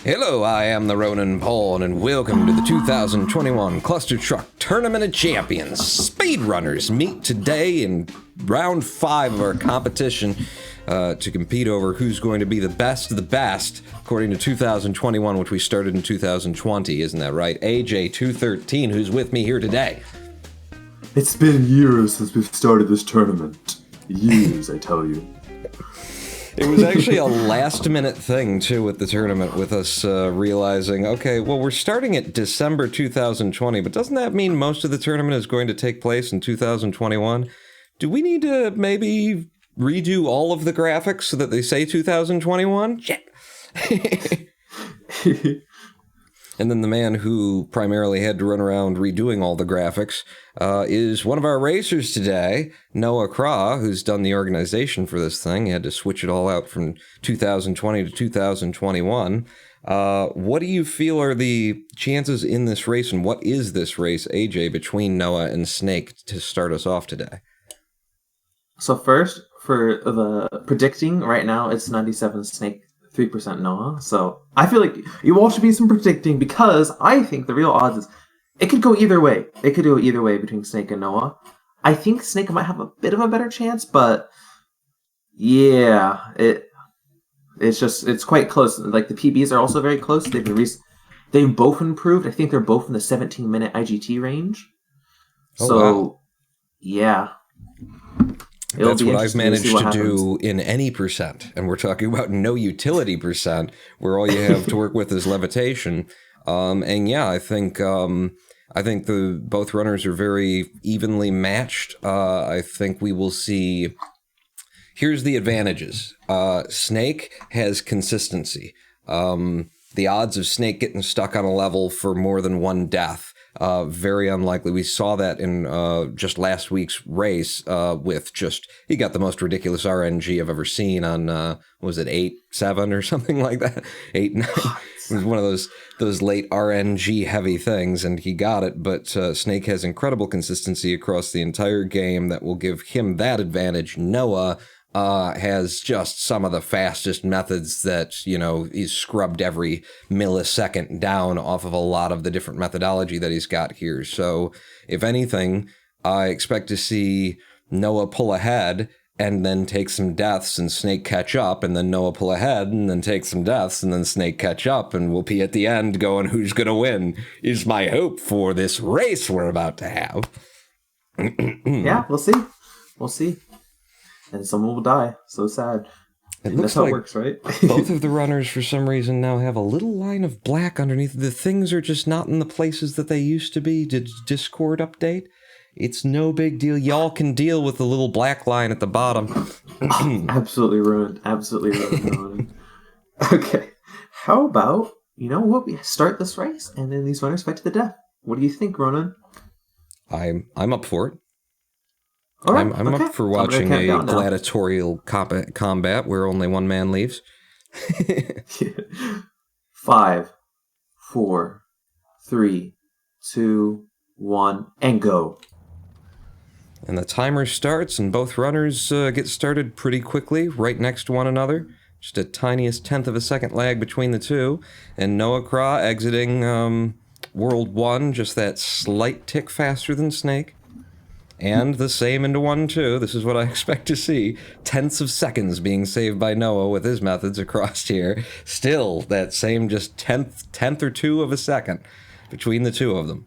Hello, I am the Roninpawn, and welcome to the 2021 Clustertruck Tournament of Champions. Speedrunners meet today in round 5 of our competition to compete over who's going to be the best of the best, according to 2021, which we started in 2020, isn't that right? AJ213, who's with me here today. It's been years since we've started this tournament. Years, I tell you. It was actually a last-minute thing, too, with the tournament, with us realizing, okay, well, we're starting at December 2020, but doesn't that mean most of the tournament is going to take place in 2021? Do we need to maybe redo all of the graphics so that they say 2021? Shit! And then the man who primarily had to run around redoing all the graphics is one of our racers today, Noahkra, who's done the organization for this thing. He had to switch it all out from 2020 to 2021. What do you feel are the chances in this race, and what is this race, AJ, between Noah and Snake to start us off today? So first, for the predicting, right now it's 97 Snake, 3% Noah. So I feel like you all should be some predicting, because I think the real odds is it could go either way. It could go either way between Snake and Noah. I think Snake might have a bit of a better chance, but yeah, it's quite close. Like the PBs are also very close. They've both improved. I think they're both in the 17-minute IGT range. Oh, so wow. Yeah. That's what I've managed to do in any percent. And we're talking about noUtility percent, where all you have to work with is levitation. And yeah, I think the both runners are very evenly matched. I think we will see. Here's the advantages. Snake has consistency. The odds of Snake getting stuck on a level for more than one death Very unlikely. We saw that in just last week's race with he got the most ridiculous RNG I've ever seen on, what was it, 8-7 or something like that? 8-9. It was one of those late RNG heavy things, and he got it, but Snake has incredible consistency across the entire game that will give him that advantage. Noah has just some of the fastest methods that, he's scrubbed every millisecond down off of a lot of the different methodology that he's got here. So, if anything, I expect to see Noah pull ahead and then take some deaths and Snake catch up, and then Noah pull ahead and then take some deaths and then Snake catch up, and we'll be at the end going, who's going to win, is my hope for this race we're about to have. Yeah, we'll see. We'll see. And someone will die. So sad. It looks that's how like it works, right? both of the runners, for some reason, now have a little line of black underneath. The things are just not in the places that they used to be. Did Discord update? It's no big deal. Y'all can deal with the little black line at the bottom. Absolutely ruined. Absolutely ruined. Okay. How about, we start this race and then these runners fight to the death. What do you think, Ronan? I'm up for it. All right, I'm okay. up for watching a gladiatorial combat where only one man leaves. 5, 4, 3, 2, 1, and go. And the timer starts, and both runners get started pretty quickly, right next to one another. Just a tiniest tenth of a second lag between the two. And Noahkra exiting World 1, just that slight tick faster than Snake. And the same into 1-2. This is what I expect to see. Tenths of seconds being saved by Noah with his methods across here. Still, that same just tenth or two of a second between the two of them.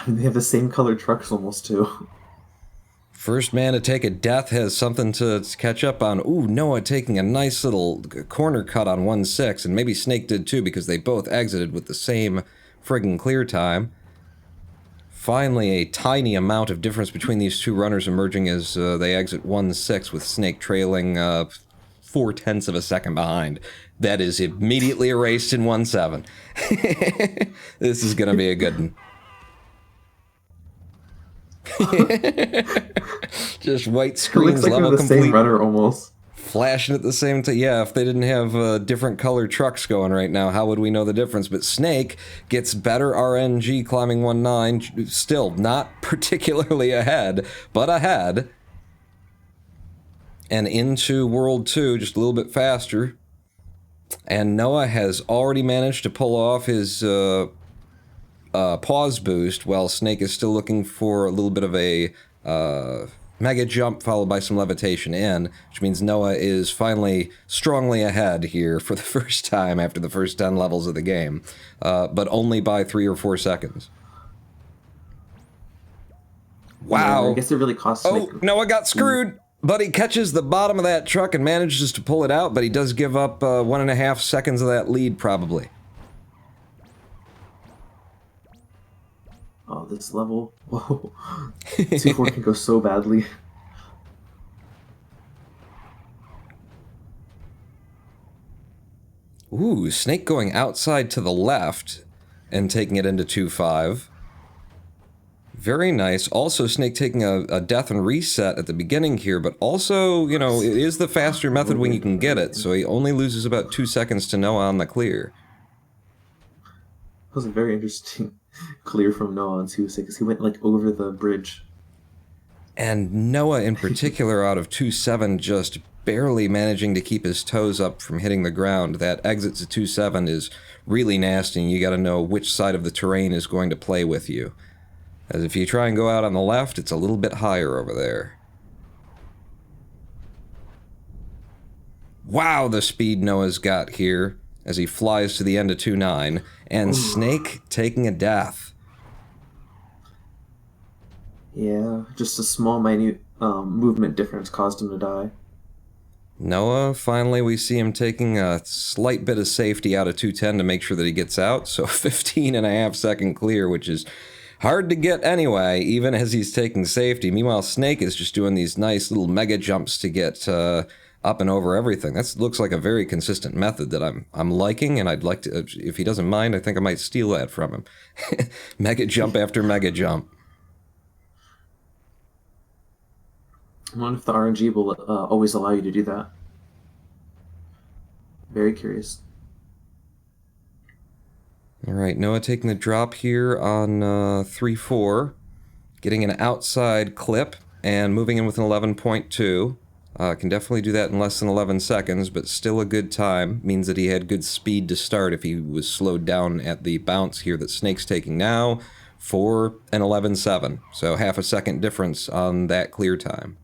They have the same colored trucks almost, too. First man to take a death has something to catch up on. Ooh, Noah taking a nice little corner cut on 1-6, and maybe Snake did too because they both exited with the same friggin' clear time. Finally, a tiny amount of difference between these two runners emerging as they exit 1-6 with Snake trailing 0.4 of a second behind. That is immediately erased in 1-7. This is going to be a good one. Just white screens, it looks like level the complete. same runner almost. Flashing at the same time. Yeah, if they didn't have different colored trucks going right now, how would we know the difference? But Snake gets better RNG climbing 1-9. Still not particularly ahead, but ahead. And into World 2, just a little bit faster. And Noah has already managed to pull off his pause boost, while Snake is still looking for a little bit of a mega jump followed by some levitation in, which means Noah is finally strongly ahead here for the first time after the first 10 levels of the game, but only by 3 or 4 seconds. Wow. Yeah, I guess it really cost Snake. Oh, Noah got screwed, but he catches the bottom of that truck and manages to pull it out, but he does give up 1.5 seconds of that lead, probably. Oh, this level. Whoa. 2-4 can go so badly. Ooh, Snake going outside to the left and taking it into 2-5. Very nice. Also, Snake taking a death and reset at the beginning here, but also, it is the faster method when you can get it, so he only loses about 2 seconds to Noah on the clear. That was a very interesting clear from Noah on 2-6. He went over the bridge. And Noah in particular out of 2-7 just barely managing to keep his toes up from hitting the ground. That exit to 2-7 is really nasty, and you got to know which side of the terrain is going to play with you. As if you try and go out on the left, it's a little bit higher over there. Wow, the speed Noah's got here as he flies to the end of 2-9, and Snake taking a death. Yeah, just a small, minute movement difference caused him to die. Noah, finally we see him taking a slight bit of safety out of 210 to make sure that he gets out, so 15.5 second clear, which is hard to get anyway, even as he's taking safety. Meanwhile, Snake is just doing these nice little mega jumps to get up and over everything. That looks like a very consistent method that I'm liking, and I'd like to, if he doesn't mind, I think I might steal that from him. Mega jump after mega jump. I wonder if the RNG will always allow you to do that. Very curious. All right, Noah taking the drop here on 3-4, getting an outside clip and moving in with an 11.2. Can definitely do that in less than 11 seconds, but still a good time. Means that he had good speed to start if he was slowed down at the bounce here that Snake's taking now for an 11.7. So half a second difference on that clear time.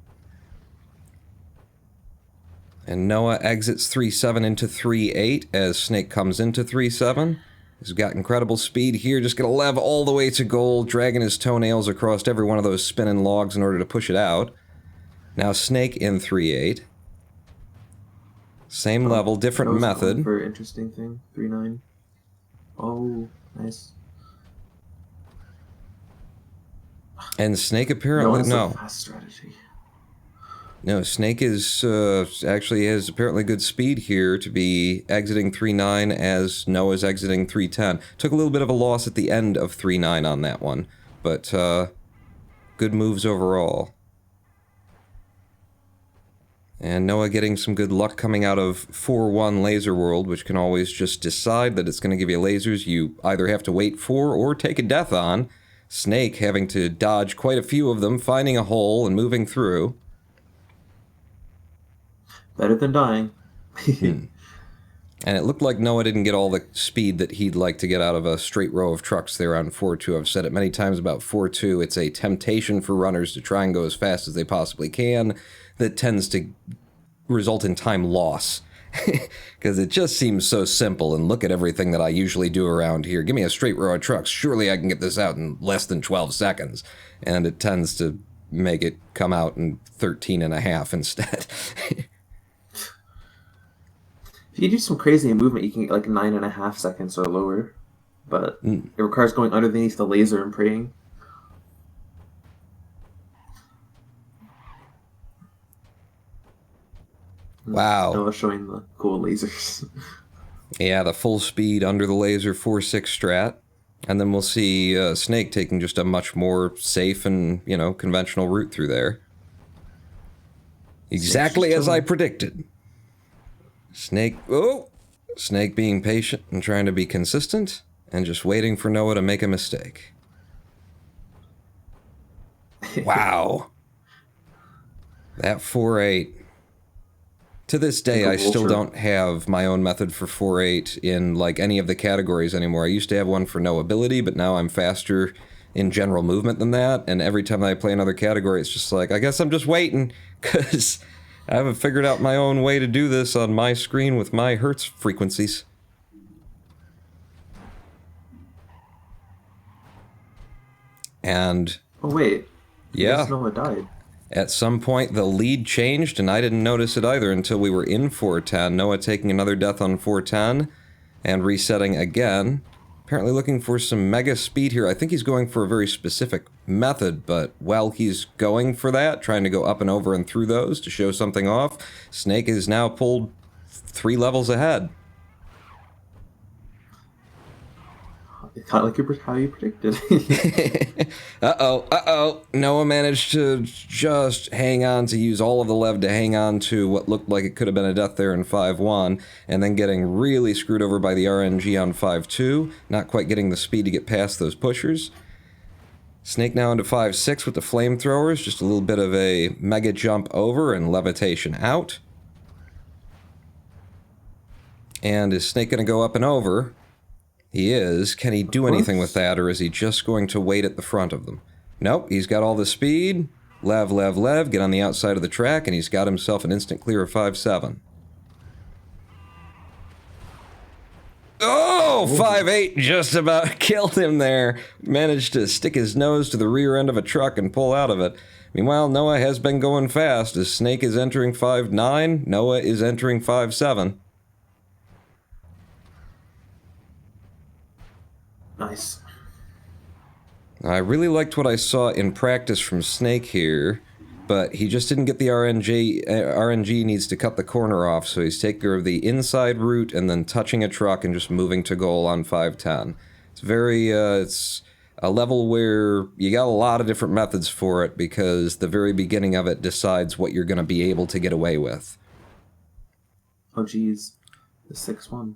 And Noah exits 3.7 into 3.8 as Snake comes into 3.7. He's got incredible speed here, just gonna lev all the way to goal, dragging his toenails across every one of those spinning logs in order to push it out. Now Snake in 3.8. Same level, different method. For interesting thing, 3.9. Oh, nice. And Snake apparently no. Fast strategy. No, Snake is actually has apparently good speed here to be exiting 3.9 as Noah's exiting 3.10. Took a little bit of a loss at the end of 3.9 on that one, but good moves overall. And Noah getting some good luck coming out of 4-1 Laser World, which can always just decide that it's going to give you lasers you either have to wait for or take a death on. Snake having to dodge quite a few of them, finding a hole and moving through. Better than dying. And it looked like Noah didn't get all the speed that he'd like to get out of a straight row of trucks there on 4-2. I've said it many times about 4-2. It's a temptation for runners to try and go as fast as they possibly can that tends to result in time loss. Because it just seems so simple, and look at everything that I usually do around here. Give me a straight row of trucks. Surely I can get this out in less than 12 seconds. And it tends to make it come out in 13 and a half instead. If you do some crazy movement, you can get like 9.5 seconds or lower. But it requires going underneath the laser and praying. Wow. Noah showing the cool lasers. Yeah, the full speed under the laser 4.6 strat. And then we'll see Snake taking just a much more safe and, you know, conventional route through there. Exactly as I predicted. Snake being patient and trying to be consistent, and just waiting for Noah to make a mistake. Wow. That 4.8. To this day, I still don't have my own method for 4.8 in, like, any of the categories anymore. I used to have one for noAbility, but now I'm faster in general movement than that, and every time I play another category, it's just like, I guess I'm just waiting, because I haven't figured out my own way to do this on my screen with my hertz frequencies. And... oh, wait. Yeah. I guess Noah died. At some point, the lead changed, and I didn't notice it either until we were in 4.10. Noah taking another death on 4.10, and resetting again. Apparently looking for some mega speed here. I think he's going for a very specific method, but while he's going for that, trying to go up and over and through those to show something off, Snake is now pulled 3 levels ahead. It's kind of like how you predicted. Noah managed to just hang on to use all of the lev to hang on to what looked like it could have been a death there in 5-1, and then getting really screwed over by the RNG on 5-2, not quite getting the speed to get past those pushers. Snake now into 5-6 with the flamethrowers, just a little bit of a mega jump over and levitation out. And is Snake going to go up and over? He is. Can he do anything with that, or is he just going to wait at the front of them? Nope, he's got all the speed. Lev, get on the outside of the track, and he's got himself an instant clear of 5-7. Oh, 5-8 just about killed him there. Managed to stick his nose to the rear end of a truck and pull out of it. Meanwhile, Noah has been going fast. As Snake is entering 5-9, Noah is entering 5-7. Nice. I really liked what I saw in practice from Snake here. but he just didn't get the RNG. RNG needs to cut the corner off, so he's taking care of the inside route and then touching a truck and just moving to goal on 510. It's very, it's a level where you got a lot of different methods for it because the very beginning of it decides what you're going to be able to get away with. Oh, geez. The 6-1.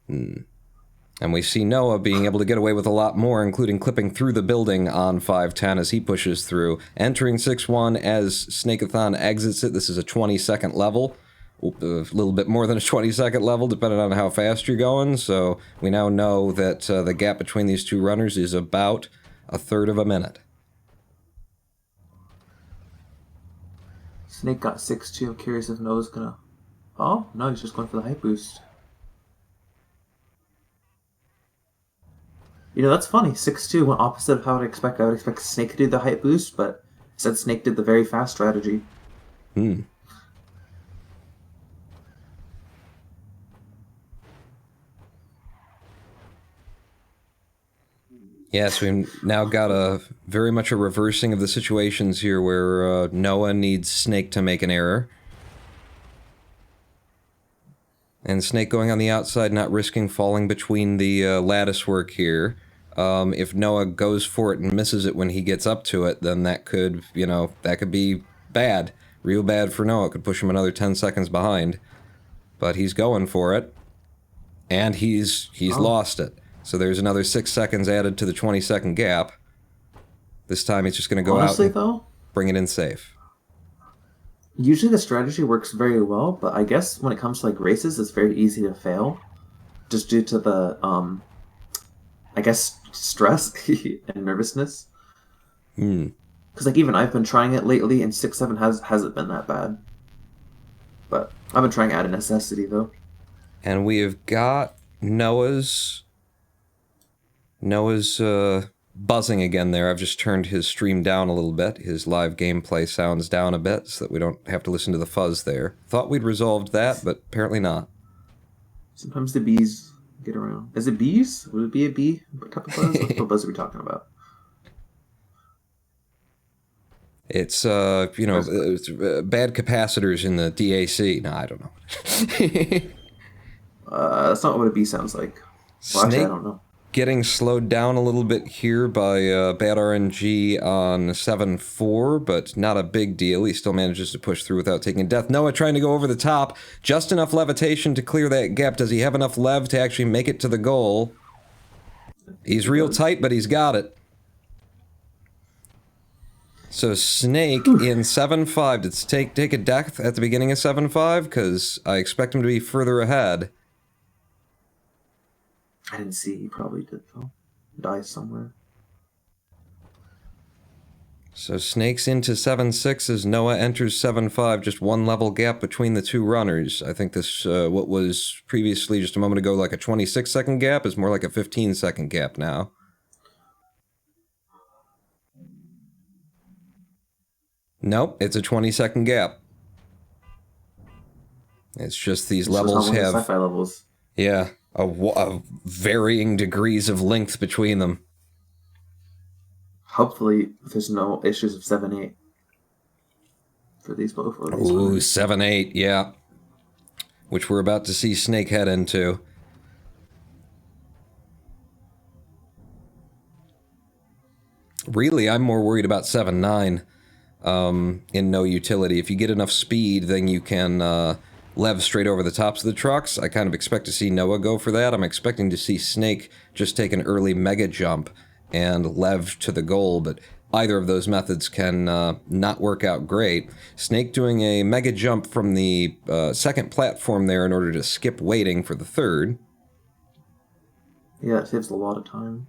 And we see Noah being able to get away with a lot more, including clipping through the building on 510 as he pushes through. Entering 6-1 as Snakeathon exits it. This is a 20-second level. A little bit more than a 20-second level, depending on how fast you're going. So we now know that the gap between these two runners is about a third of a minute. Snake got 6-2. I'm curious if Noah's gonna... Oh, no, he's just going for the height boost. You know, that's funny. 6-2 went opposite of how I'd expect. I would expect Snake to do the height boost, but instead Snake did the very fast strategy. Yes, we've now got a very much a reversing of the situations here where Noah needs Snake to make an error. And Snake going on the outside, not risking falling between the lattice work here. If Noah goes for it and misses it when he gets up to it, then that could, you know, that could be bad. Real bad for Noah. It could push him another 10 seconds behind. But he's going for it. And he's lost it. So there's another 6 seconds added to the 20-second gap. This time he's just going to go out and bring it in safe. Usually the strategy works very well, but I guess when it comes to like races, it's very easy to fail. Just due to the, I guess, stress and nervousness. Because like even I've been trying it lately, and 6-7 hasn't been that bad. But I've been trying out of necessity though. And we have got Noah's buzzing again there. I've just turned his stream down a little bit. His live gameplay sounds down a bit so that we don't have to listen to the fuzz there. Thought we'd resolved that, but apparently not. Sometimes the bees get around. Is it bees? Would it be a bee type of buzz? What buzz are we talking about? It's, it's, bad capacitors in the DAC. No, I don't know. That's not what a bee sounds like. Well, actually, I don't know. Getting slowed down a little bit here by bad RNG on 7-4, but not a big deal. He still manages to push through without taking a death. Noah trying to go over the top. Just enough levitation to clear that gap. Does he have enough lev to actually make it to the goal? He's real tight, but he's got it. So Snake in 7-5. Did take a death at the beginning of 7-5? Because I expect him to be further ahead. I didn't see. He probably did, though. Die somewhere. So Snake's into 7-6 as Noah enters 7-5. Just one level gap between the two runners. I think this, what was previously just a moment ago like a 26-second gap, is more like a 15-second gap now. Nope, it's a 20-second gap. It's just these levels have... sci-fi levels. Yeah. A varying degrees of length between them. Hopefully, there's no issues of 7-8 for these both. Ooh, 7-8, yeah. Which we're about to see Snake head into. Really, I'm more worried about 7-9 in noUtility. If you get enough speed, then you can... lev straight over the tops of the trucks. I kind of expect to see Noah go for that. I'm expecting to see Snake just take an early mega jump and lev to the goal, but either of those methods can not work out great. Snake doing a mega jump from the second platform there in order to skip waiting for the third. Yeah, it saves a lot of time.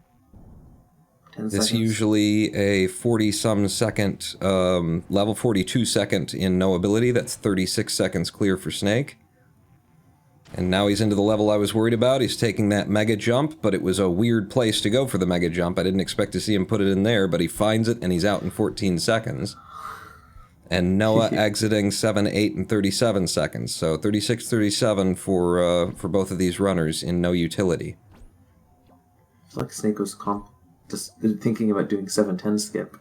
10 seconds. It's usually a 40-some second, level 42 second in noAbility. That's 36 seconds clear for Snake. And now he's into the level I was worried about. He's taking that mega jump, but it was a weird place to go for the mega jump. I didn't expect to see him put it in there, but he finds it and he's out in 14 seconds. And Noah exiting 7, 8, and 37 seconds. So 36, 37 for both of these runners in noUtility. It's like Snake was just thinking about doing 7-10 skip.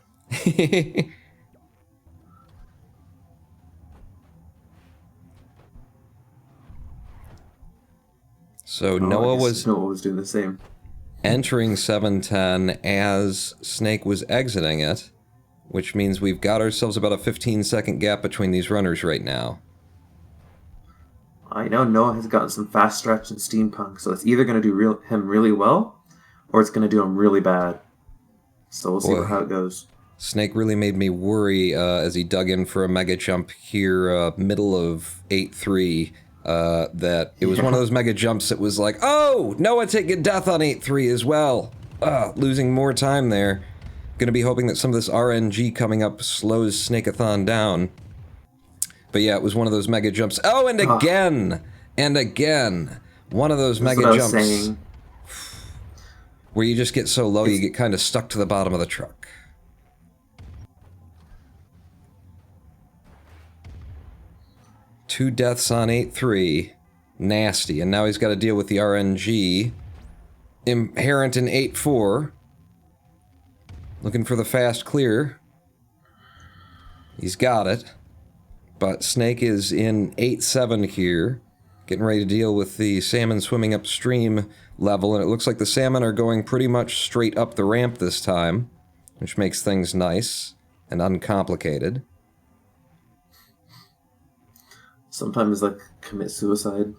So I Noah guess was Noah was doing the same. entering 710 as Snake was exiting it, which means we've got ourselves about a 15-second gap between these runners right now. I know Noah has gotten some fast stretch and steampunk, so it's either going to do him really well, or it's going to do him really bad. So we'll see how it goes. Snake really made me worry as he dug in for a mega jump here, middle of 8-3, that it was one of those mega jumps that was like, oh, Noah taking death on 8-3 as well. Losing more time there. Gonna be hoping that some of this RNG coming up slows Snakeathon down. But yeah, it was one of those mega jumps. Oh, and again! And again! One of those mega jumps where you just get so low you get kind of stuck to the bottom of the truck. Two deaths on 8-3. Nasty. And now he's got to deal with the RNG. Inherent in 8-4. Looking for the fast clear. He's got it. But Snake is in 8-7 here. Getting ready to deal with the salmon swimming upstream level. And it looks like the salmon are going pretty much straight up the ramp this time. Which makes things nice and uncomplicated. Sometimes, like, commit suicide.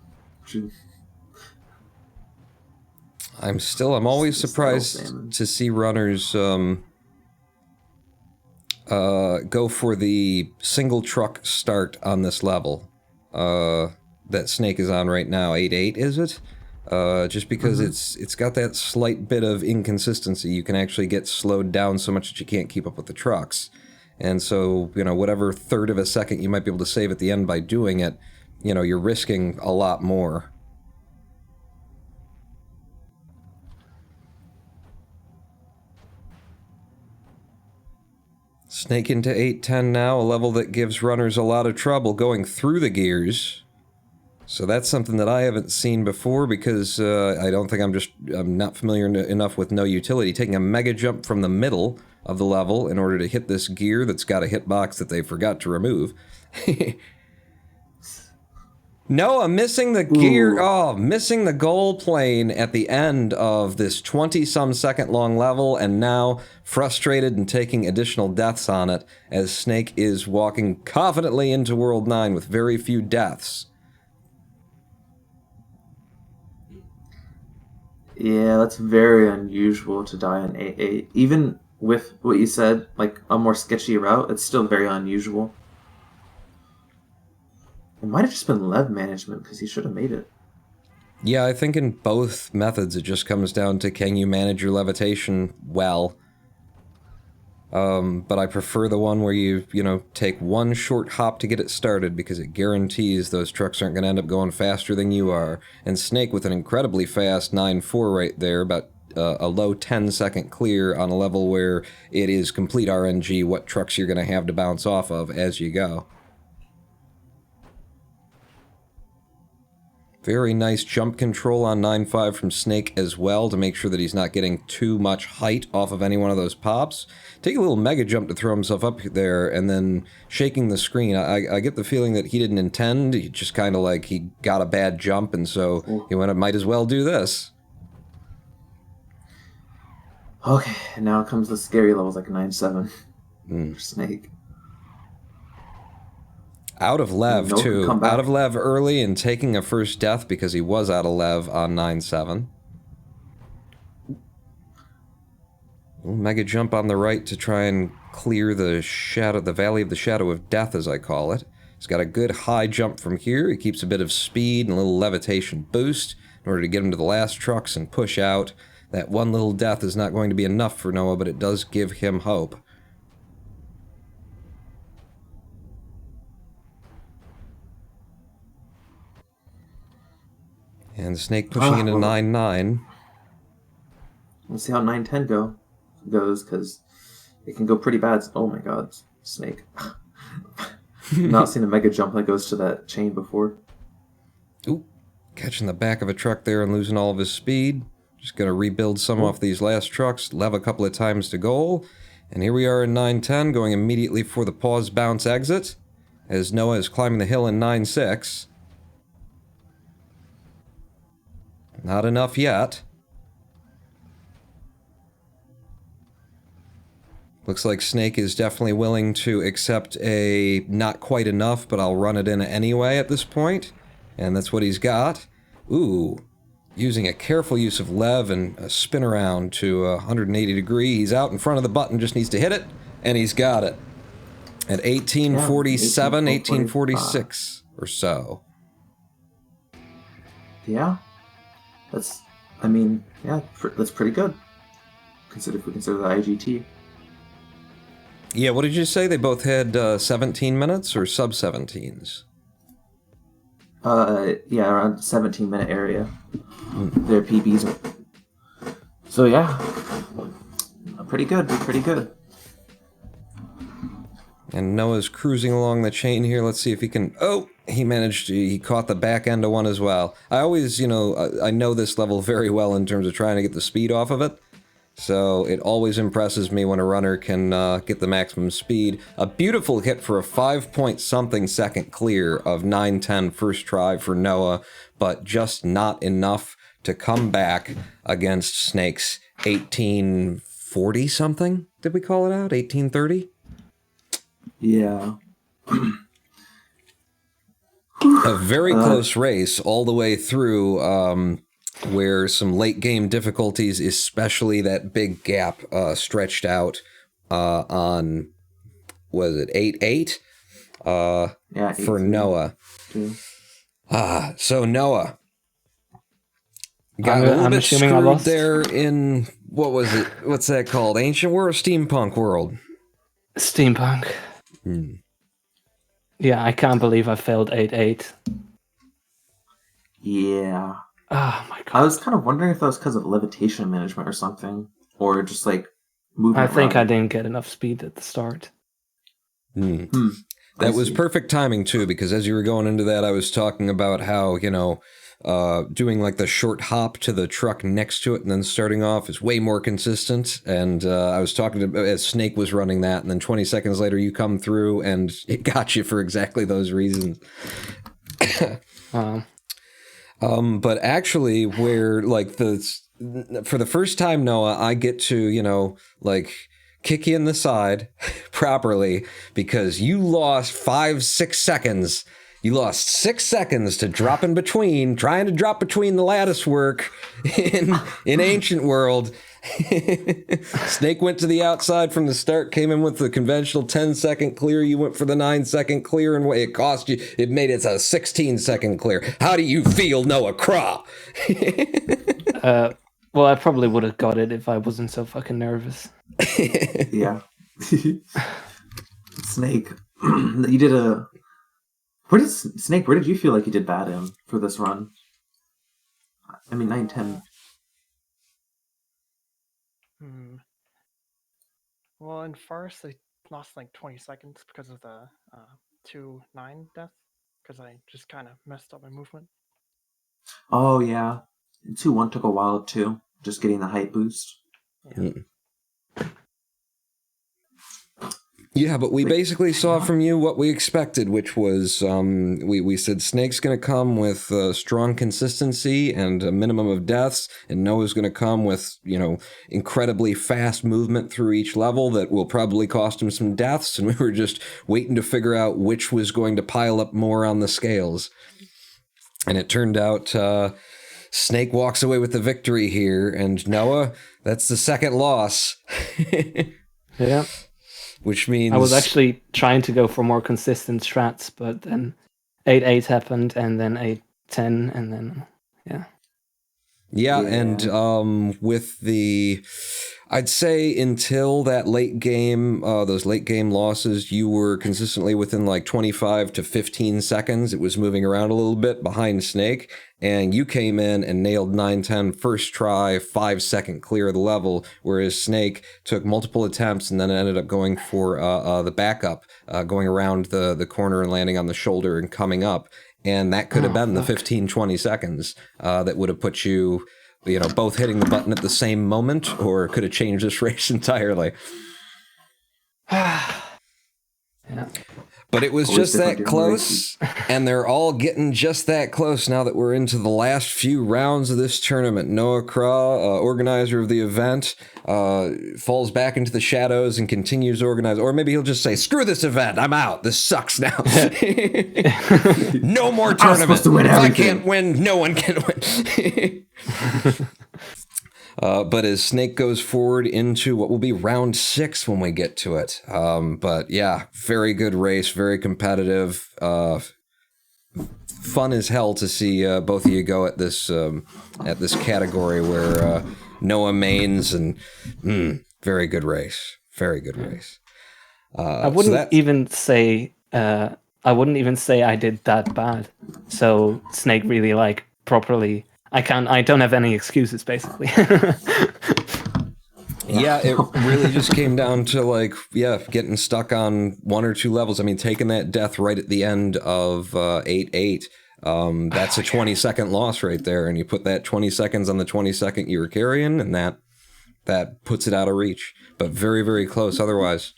I'm always surprised to see runners go for the single truck start on this level that Snake is on right now. 8-8, is it? Just because it's got that slight bit of inconsistency. You can actually get slowed down so much that you can't keep up with the trucks. And so, you know, whatever third of a second you might be able to save at the end by doing it, you know, you're risking a lot more. Snake into 8-10 now, a level that gives runners a lot of trouble going through the gears. So that's something that I haven't seen before because I don't think I'm not familiar enough with noUtility. Taking a mega jump from the middle of the level in order to hit this gear that's got a hitbox that they forgot to remove. Noah missing the gear. Oh, missing the goal plane at the end of this 20-some second long level, and now frustrated and taking additional deaths on it as Snake is walking confidently into World 9 with very few deaths. Yeah, that's very unusual to die on 8-8. Even with what you said, like a more sketchy route, it's still very unusual. It might have just been lev management, because he should have made it. Yeah, I think in both methods it just comes down to can you manage your levitation well. But I prefer the one where you know, take one short hop to get it started because it guarantees those trucks aren't going to end up going faster than you are. And Snake with an incredibly fast 9-4 right there, about a low 10-second clear on a level where it is complete RNG what trucks you're going to have to bounce off of as you go. Very nice jump control on 9-5 from Snake as well to make sure that he's not getting too much height off of any one of those pops. Take a little mega jump to throw himself up there and then shaking the screen. I get the feeling that he didn't intend. He just kind of like he got a bad jump and so he went, might as well do this. Okay, and now comes the scary levels like 9-7 for Snake. Out of lev, too. Out of lev early and taking a first death because he was out of lev on 9-7. Mega jump on the right to try and clear the shadow, the valley of the shadow of death, as I call it. He's got a good high jump from here. He keeps a bit of speed and a little levitation boost in order to get him to the last trucks and push out. That one little death is not going to be enough for Noah, but it does give him hope. And Snake pushing into 9-9. We'll see how 9-10 goes, because it can go pretty bad. Oh my god, Snake. Not seen a mega jump that goes to that chain before. Ooh, catching the back of a truck there and losing all of his speed. Just going to rebuild some off these last trucks, lev a couple of times to goal. And here we are in 9-10, going immediately for the pause bounce exit, as Noah is climbing the hill in 9-6. Not enough yet. Looks like Snake is definitely willing to accept a not quite enough, but I'll run it in anyway at this point. And that's what he's got. Ooh. Using a careful use of lev and a spin around to 180 degree. He's out in front of the button, just needs to hit it, and he's got it. At 1847, 1846 or so. Yeah. That's, I mean, yeah, that's pretty good. If we consider the IGT. Yeah, what did you say? They both had 17 minutes or sub-17s? Yeah, around 17-minute area. Their PBs. So yeah, pretty good. And Noah's cruising along the chain here. Let's see if he can... Oh! He caught the back end of one as well. I always, I know this level very well in terms of trying to get the speed off of it. So it always impresses me when a runner can get the maximum speed. A beautiful hit for a 5-point-something second clear of 9:10 first try for Noah, but just not enough to come back against Snake's 1840-something? Did we call it out? 1830? Yeah. A very close race all the way through, where some late game difficulties, especially that big gap stretched out on, was it 8-8? Yeah, for Noah. So Noah got a little bit screwed there in, what was it? What's that called? Ancient world or steampunk world? Steampunk. Yeah, I can't believe I failed 8-8. Yeah. Oh my god. I was kind of wondering if that was because of levitation management or something. Or just like movement. I think I didn't get enough speed at the start. That was perfect timing too, because as you were going into that, I was talking about how, doing like the short hop to the truck next to it and then starting off is way more consistent. And I was talking to, as Snake was running that, and then 20 seconds later you come through and it got you for exactly those reasons. But actually, where like for the first time, Noah, I get to, kick you in the side properly because you lost 5-6 seconds. You lost 6 seconds to drop in between, trying to drop between the lattice work in Ancient World. Snake went to the outside from the start, came in with the conventional 10-second clear. You went for the 9-second clear, and it cost you. It made it a 16-second clear. How do you feel, Noahkra? Well, I probably would have got it if I wasn't so fucking nervous. Yeah. Snake, you did a. Where did you feel like you did bad in for this run? I mean, 9-10. Well, in first, I lost like 20 seconds because of the 2-9 death, because I just kind of messed up my movement. Oh, yeah. 2-1 took a while, too. Just getting the height boost. Yeah. Yeah, but we basically saw from you what we expected, which was we said Snake's going to come with strong consistency and a minimum of deaths, and Noah's going to come with, incredibly fast movement through each level that will probably cost him some deaths, and we were just waiting to figure out which was going to pile up more on the scales. And it turned out Snake walks away with the victory here, and Noah, that's the second loss. Yeah. Which means... I was actually trying to go for more consistent strats, but then 8-8 happened, and then 8-10, and then, yeah. Yeah, and with the... I'd say until that late game, those late game losses, you were consistently within like 25 to 15 seconds. It was moving around a little bit behind Snake, and you came in and nailed 9-10 first try, 5-second clear of the level, whereas Snake took multiple attempts and then ended up going for the backup, going around the corner and landing on the shoulder and coming up. And that could have been the 15-20 seconds that would have put you... both hitting the button at the same moment, or could have changed this race entirely. Yeah. But it was Always just that different during close, and they're all getting just that close now that we're into the last few rounds of this tournament. Noahkra, organizer of the event, falls back into the shadows and continues to organize. Or maybe he'll just say, screw this event, I'm out. This sucks now. No more tournament. To win If I everything. can't win, no one can win. But as Snake goes forward into what will be round 6 when we get to it. But yeah, very good race, very competitive. Fun as hell to see both of you go at this category where Noah mains and very good race, very good race. I wouldn't even say I did that bad. So Snake really like properly. I don't have any excuses, basically. Yeah, it really just came down to getting stuck on 1 or 2 levels. I mean, taking that death right at the end of 8-8, that's a 20-second loss right there. And you put that 20 seconds on the 22nd you were carrying, and that puts it out of reach. But very, very close otherwise.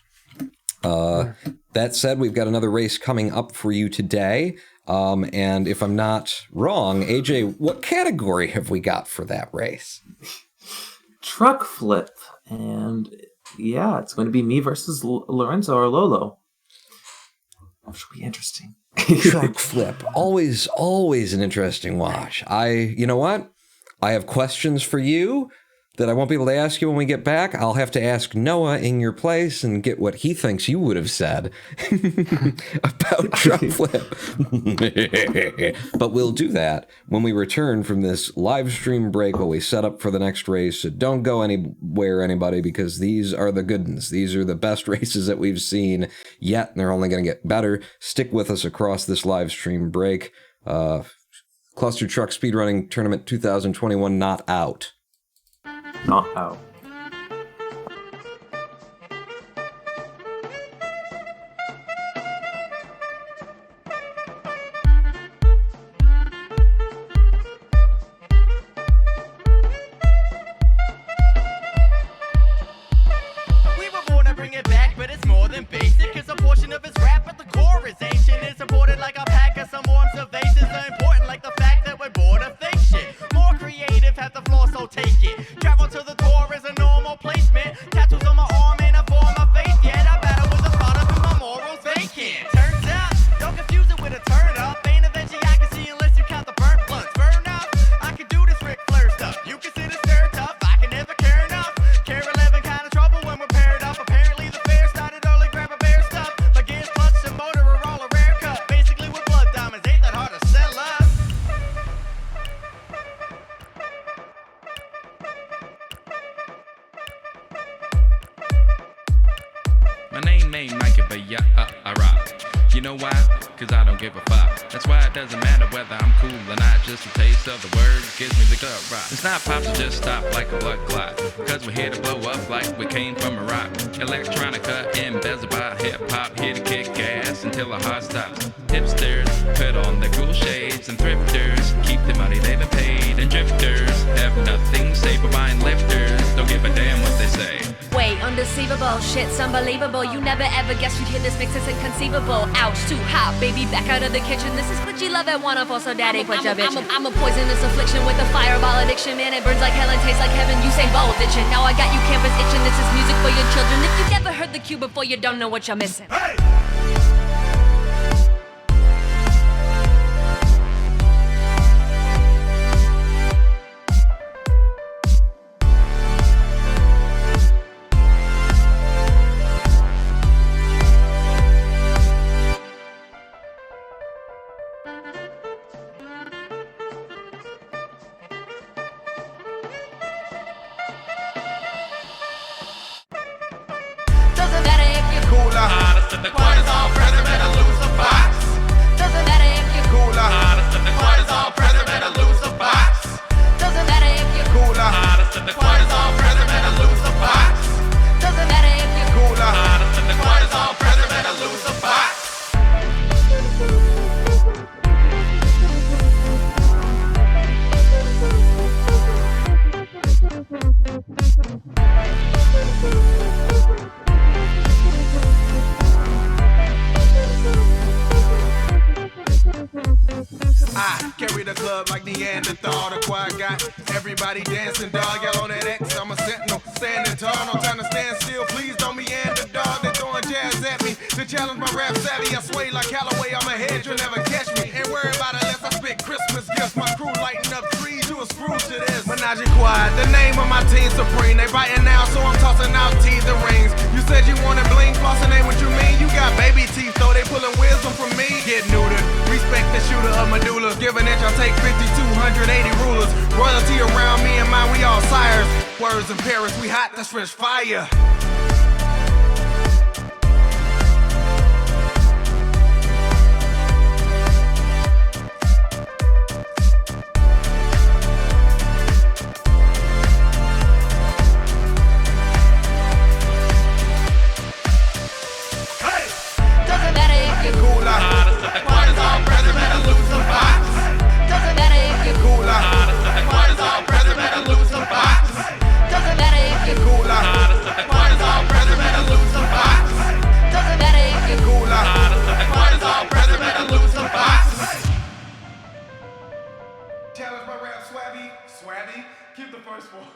That said, we've got another race coming up for you today. And if I'm not wrong, AJ, what category have we got for that race? TruckFlip. And yeah, it's going to be me versus Lorenzo or Lolo. Which will be interesting. TruckFlip. Always an interesting watch. You know what? I have questions for you that I won't be able to ask you when we get back. I'll have to ask Noah in your place and get what he thinks you would have said about TruckFlip. But we'll do that when we return from this live stream break while we set up for the next race. So don't go anywhere, anybody, because these are the good ones. These are the best races that we've seen yet, and they're only going to get better. Stick with us across this live stream break. Clustertruck Speedrunning Tournament 2021 not out. Not out. We were born to bring it back, but it's more than basic. It's a portion of his rap, but the core is ancient. It's supported like a pack of some more observations are important, like the fact that we're bored of fake shit. More creative, have the floor, so take it. Travel to the door is a normal placement. Tattoos on my arm in a form of faith. Yet I battle with the thought of my morals vacant. Turns out, don't confuse it with a turn up. Ain't a veggie I can see unless you count the burnt blunts. Burn up, I can do this Ric Flair stuff. You consider stir tough, I can never care enough. Care 11 kind of trouble when we're paired up. Apparently the fair started early, grab a bear stuff. My gears, clutch, and motor are all a rare cut. Basically with blood diamonds, ain't that hard to sell us. My name ain't Nike, but yeah, I rock. You know why? Cause I don't give a fuck. That's why it doesn't matter whether I'm cool or not. Just a taste of the word gives me the gut rock. It's not pop to just stop like a blood clot. Cause we're here to blow up like we came from a rock. Electronica, embezzled by hip-hop. Here to kick ass until our heart stops. Hipsters put on their cool shades. And thrifters keep the money they've been paid. And drifters have nothing to say but buying lifters. Don't give a damn what they say. Wait, undeceivable, shit's unbelievable. You never ever guessed you'd hear this mix, it's inconceivable. Ouch, too hot, baby, back out of the kitchen. This is what you love at Wonderful, so daddy, put your bitch. I'm a poisonous affliction with a fireball addiction. Man, it burns like hell and tastes like heaven. You say bold, ditching. Now I got you campus itching. This is music for your children. If you never heard the cue before, you don't know what you're missing. Hey! Doesn't matter if you're cooler, hottest in the cortisol, present better lose a box. Doesn't matter if you're cooler, hottest in the cortisol, present better lose a box. Doesn't matter if you're cooler, hottest in the cortisol, present better lose a box. Doesn't matter if you're cooler, hottest in the cortisol, present better lose a box. Neanderthal. The choir got everybody dancing, dog. Y'all on that X, I'm a sentinel, standing tall. No time to stand still, please don't meander, dog. They throwing jazz at me to challenge my rap savvy. I sway like Callaway, I'm ahead, you'll never catch me. Ain't worry about it unless I spit Christmas gifts. My crew lighting up trees, you a screw to this. Menage a Quad, the name of my team supreme. They biting now, so I'm tossing out teeth and rings. You said you wanted bling, flossing ain't what you mean. You got baby teeth, though they pulling wisdom from me. Get neutered, respect the shooter of medulla. Give an inch, I'll take 5,280 rulers. Royalty around me and mine, we all sires. Words in Paris, we hot, that's French fire. Challenge my rap, Swabby, keep the first one.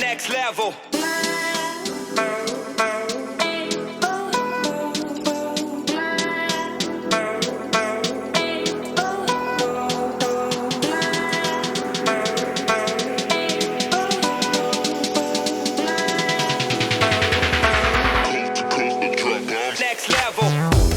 Next level. Next level.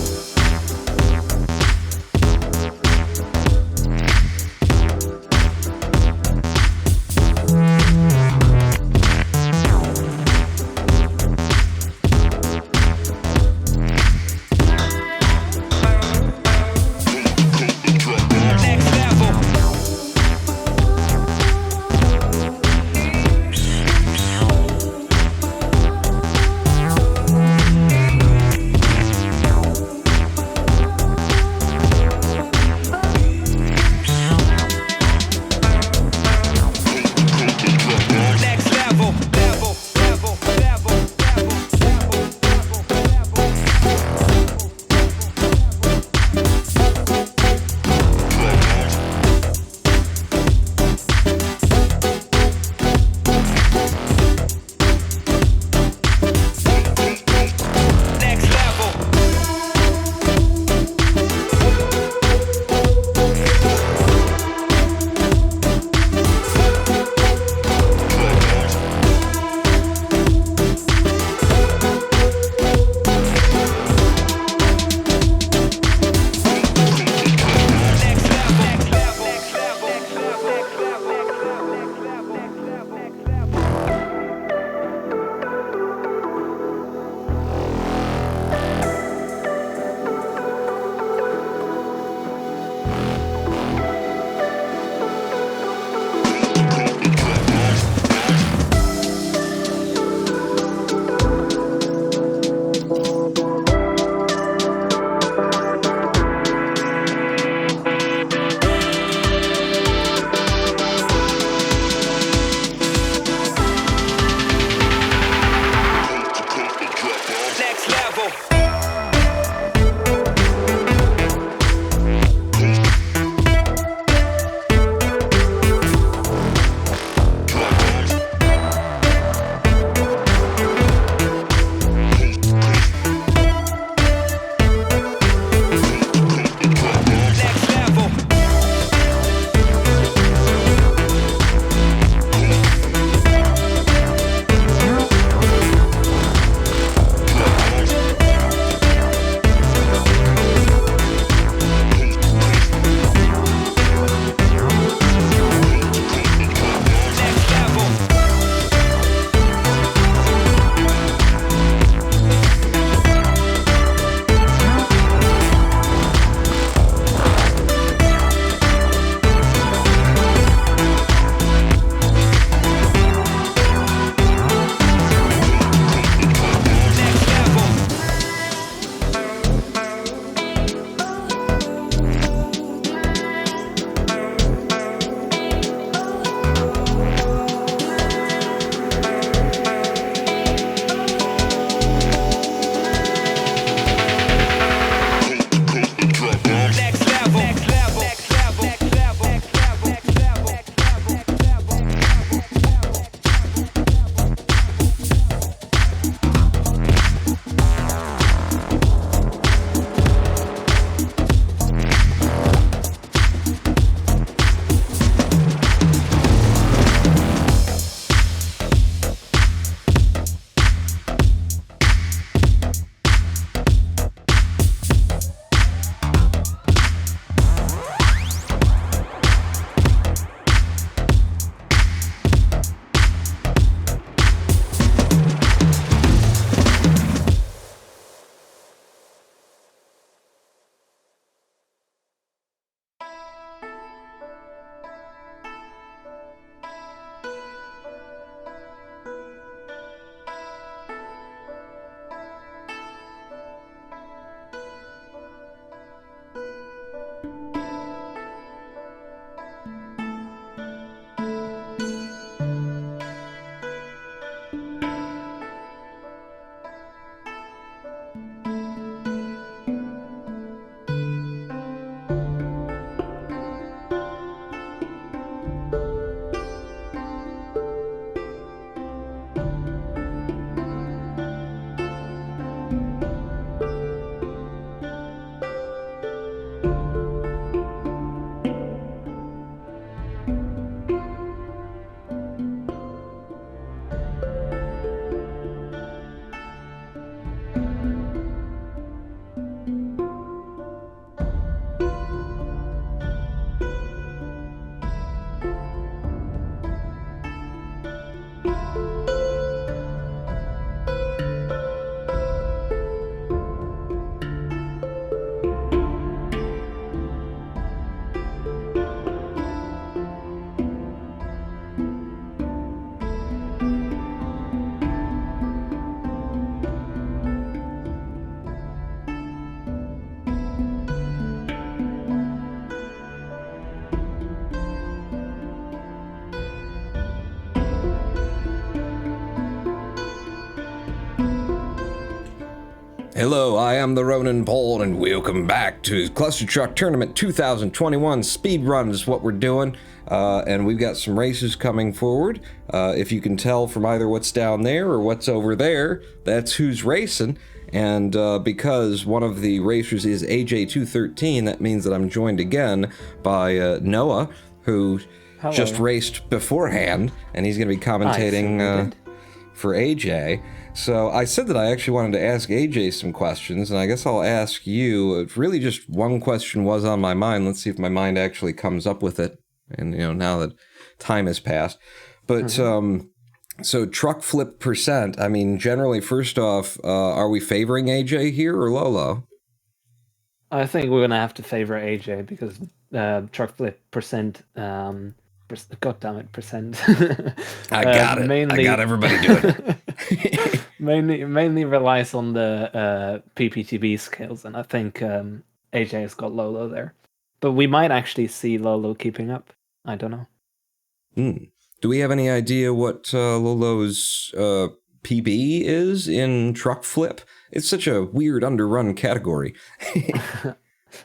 Hello, I am the Roninpawn, and welcome back to Clustertruck Tournament 2021. Speedrun is what we're doing, and we've got some races coming forward. If you can tell from either what's down there or what's over there, that's who's racing. And because one of the racers is AJ213, that means that I'm joined again by Noah, who just raced beforehand, and he's going to be commentating for AJ. So I said that I actually wanted to ask AJ some questions, and I guess I'll ask you. Really, just one question was on my mind. Let's see if my mind actually comes up with it. And now that time has passed, but so TruckFlip percent. I mean, generally, first off, are we favoring AJ here or Lolo? I think we're gonna have to favor AJ because TruckFlip percent. God damn it, percent. I got it. I got everybody doing it. mainly relies on the PPTB skills, and I think AJ has got Lolo there. But we might actually see Lolo keeping up. I don't know. Do we have any idea what Lolo's PB is in TruckFlip? It's such a weird underrun category.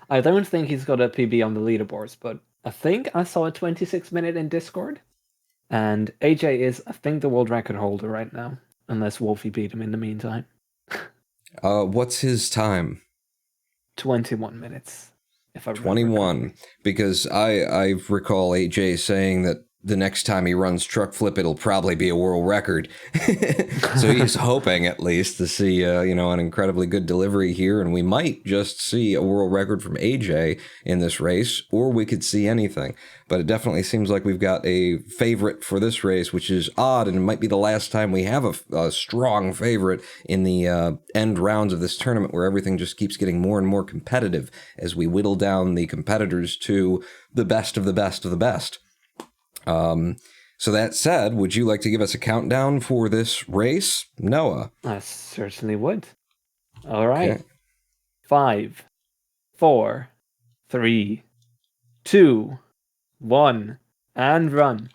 I don't think he's got a PB on the leaderboards, but I think I saw a 26-minute in Discord. And AJ is, I think, the world record holder right now, unless Wolfie beat him in the meantime. What's his time? 21 minutes. If I 21, because I recall AJ saying that the next time he runs TruckFlip, it'll probably be a world record. So he's hoping at least to see, an incredibly good delivery here, and we might just see a world record from AJ in this race, or we could see anything. But it definitely seems like we've got a favorite for this race, which is odd, and it might be the last time we have a strong favorite in the end rounds of this tournament, where everything just keeps getting more and more competitive as we whittle down the competitors to the best of the best of the best. So that said, would you like to give us a countdown for this race, Noah? I certainly would. All right. Okay. 5, 4, 3, 2, 1, and run.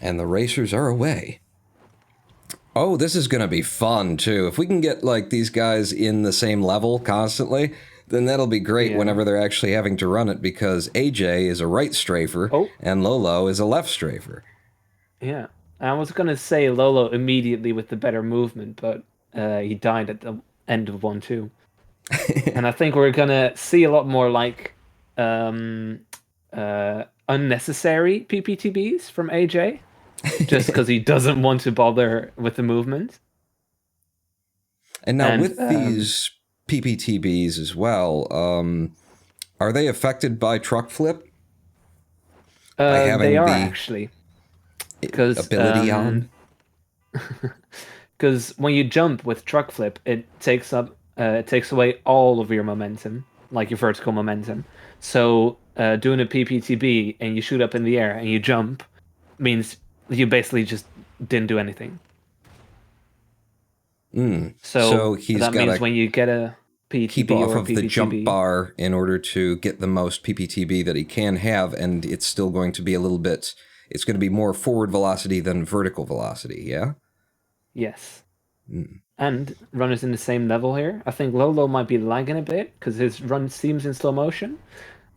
And the racers are away. Oh, this is going to be fun, too. If we can get, these guys in the same level constantly, then that'll be great whenever they're actually having to run it, because AJ is a right strafer and Lolo is a left strafer. Yeah. I was going to say Lolo immediately with the better movement, but he died at the end of 1-2. And I think we're going to see a lot more unnecessary PPTBs from AJ, just because he doesn't want to bother with the movement. And now with these PPTBs as well, are they affected by TruckFlip? They are actually, because ability on. Because when you jump with TruckFlip, it takes away all of your momentum, like your vertical momentum. So doing a PPTB and you shoot up in the air and you jump means you basically just didn't do anything. So that means when you get a PPTB keep off or of the jump bar in order to get the most PPTB that he can have, and it's still going to be it's going to be more forward velocity than vertical velocity, yeah? Yes. And run is in the same level here. I think Lolo might be lagging a bit because his run seems in slow motion.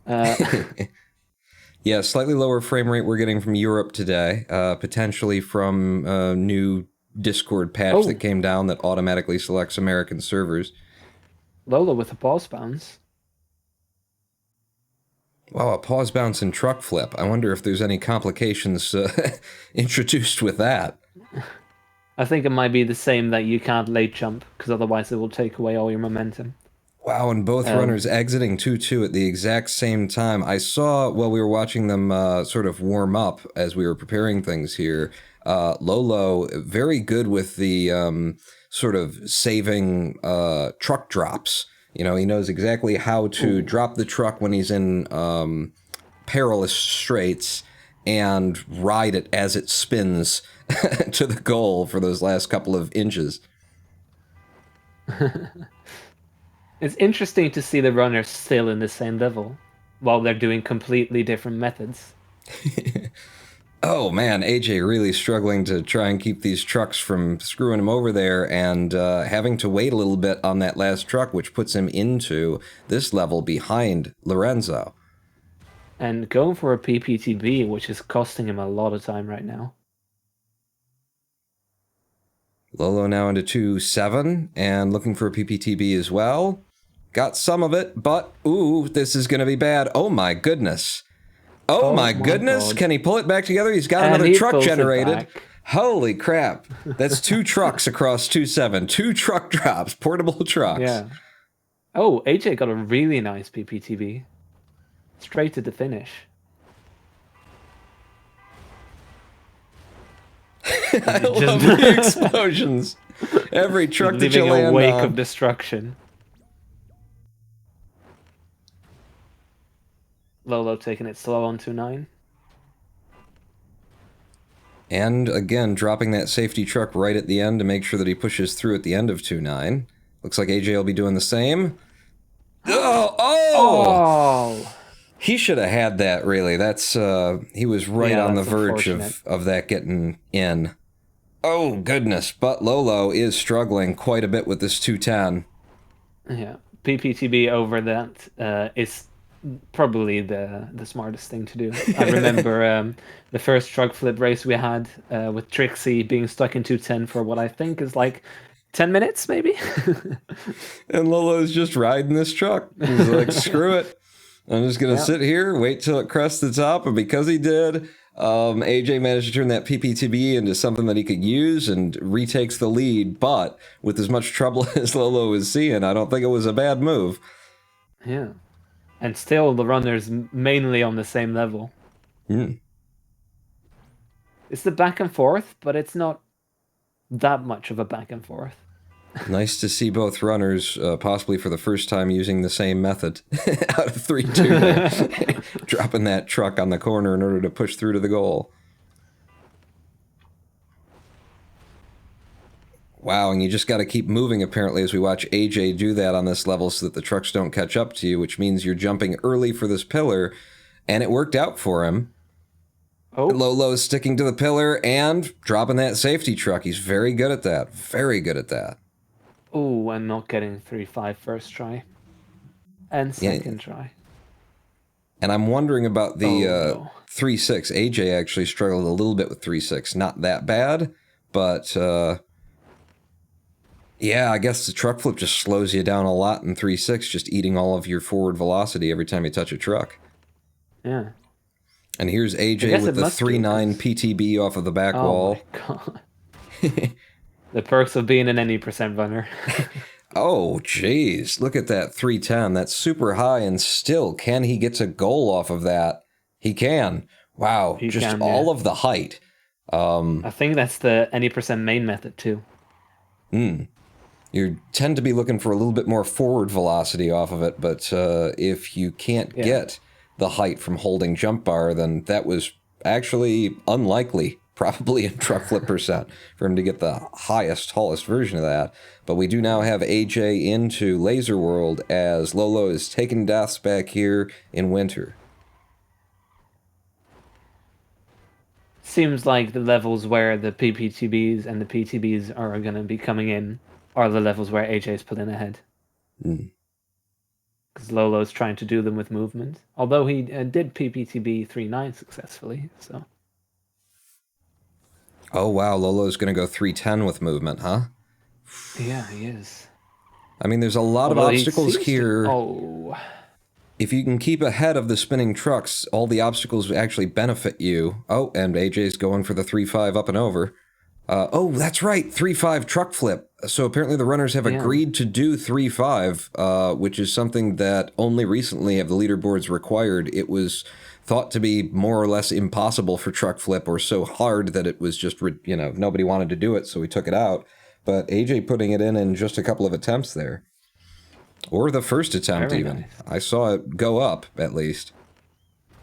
Yeah, slightly lower frame rate we're getting from Europe today, potentially from a new Discord patch that came down that automatically selects American servers. Lolo with a pause bounce. Wow, a pause bounce in TruckFlip. I wonder if there's any complications introduced with that. I think it might be the same that you can't late jump, because otherwise it will take away all your momentum. Wow, and both runners exiting 2-2 at the exact same time. I saw, while we were watching them sort of warm up as we were preparing things here, Lolo, very good with the sort of saving truck drops. He knows exactly how to drop the truck when he's in perilous straits and ride it as it spins to the goal for those last couple of inches. It's interesting to see the runners still in the same level while they're doing completely different methods. Oh man, AJ really struggling to try and keep these trucks from screwing him over there, and having to wait a little bit on that last truck, which puts him into this level behind Lorenzo. And going for a PPTB, which is costing him a lot of time right now. Lolo now into 2-7 and looking for a PPTB as well. Got some of it, but ooh, this is going to be bad. Oh my goodness. Oh my goodness. God. Can he pull it back together? He's got And another he truck pulls it generated. back. Holy crap. That's 2 trucks across 2-7. 2 truck drops, portable trucks. Yeah. Oh, AJ got a really nice PPTB. Straight to the finish. I love the explosions. Every truck that you Leaving land a wake on. of destruction. Lolo taking it slow on 2-9. And again, dropping that safety truck right at the end to make sure that he pushes through at the end of 2-9. Looks like AJ will be doing the same. Oh! He should have had that, really. That's he was right on the verge of that getting in. Oh, goodness. But Lolo is struggling quite a bit with this 210. Yeah. PPTB over that is probably the smartest thing to do. I remember the first truck flip race we had with Trixie being stuck in 210 for what I think is like 10 minutes, maybe? And Lolo's just riding this truck. He's like, screw it. I'm just going to sit here, wait till it crests the top. And because he did, AJ managed to turn that PPTB into something that he could use and retakes the lead. But with as much trouble as Lolo was seeing, I don't think it was a bad move. Yeah. And still the runner's mainly on the same level. It's the back and forth, but it's not that much of a back and forth. Nice to see both runners possibly for the first time using the same method out of 3-2. Dropping that truck on the corner in order to push through to the goal. Wow, and you just got to keep moving apparently as we watch AJ do that on this level so that the trucks don't catch up to you, which means you're jumping early for this pillar, and it worked out for him. Oh. Lolo's sticking to the pillar and dropping that safety truck. He's very good at that. Very good at that. Oh, and not getting 3-5 first try. And second try. And I'm wondering about the 3-6. AJ actually struggled a little bit with 3-6. Not that bad, but yeah, I guess the truck flip just slows you down a lot in 3-6, just eating all of your forward velocity every time you touch a truck. Yeah. And here's AJ with the 3-9 PTB off of the back wall. Oh my god. The perks of being an any percent runner. Oh, jeez. Look at that 310. That's super high, and still, can he get a goal off of that? He can. Wow, all of the height. I think that's the any percent main method, too. You tend to be looking for a little bit more forward velocity off of it, but if you can't get the height from holding jump bar, then that was actually unlikely. Probably in truck flip percent for him to get the highest, tallest version of that. But we do now have AJ into Laser World as Lolo is taking deaths back here in winter. Seems like the levels where the PPTBs and the PTBs are going to be coming in are the levels where AJ's pulling ahead. Because Lolo's trying to do them with movement. Although he did PPTB 3-9 successfully, so... Oh, wow, Lolo's going to go 310 with movement, huh? Yeah, he is. I mean, there's a lot of obstacles here. Oh. If you can keep ahead of the spinning trucks, all the obstacles actually benefit you. Oh, and AJ's going for the 3-5 up and over. Oh, that's right, 3-5 truck flip. So apparently the runners have agreed to do 3-5, which is something that only recently have the leaderboards required. It was thought to be more or less impossible for truck flip, or so hard that it was just, nobody wanted to do it, so we took it out. But AJ putting it in just a couple of attempts there. Or the first attempt, Very even. nice. I saw it go up, at least.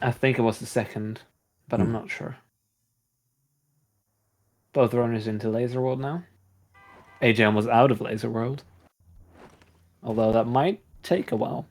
I think it was the second, but I'm not sure. Both runners into Laser World now. AJ was out of Laser World. Although that might take a while.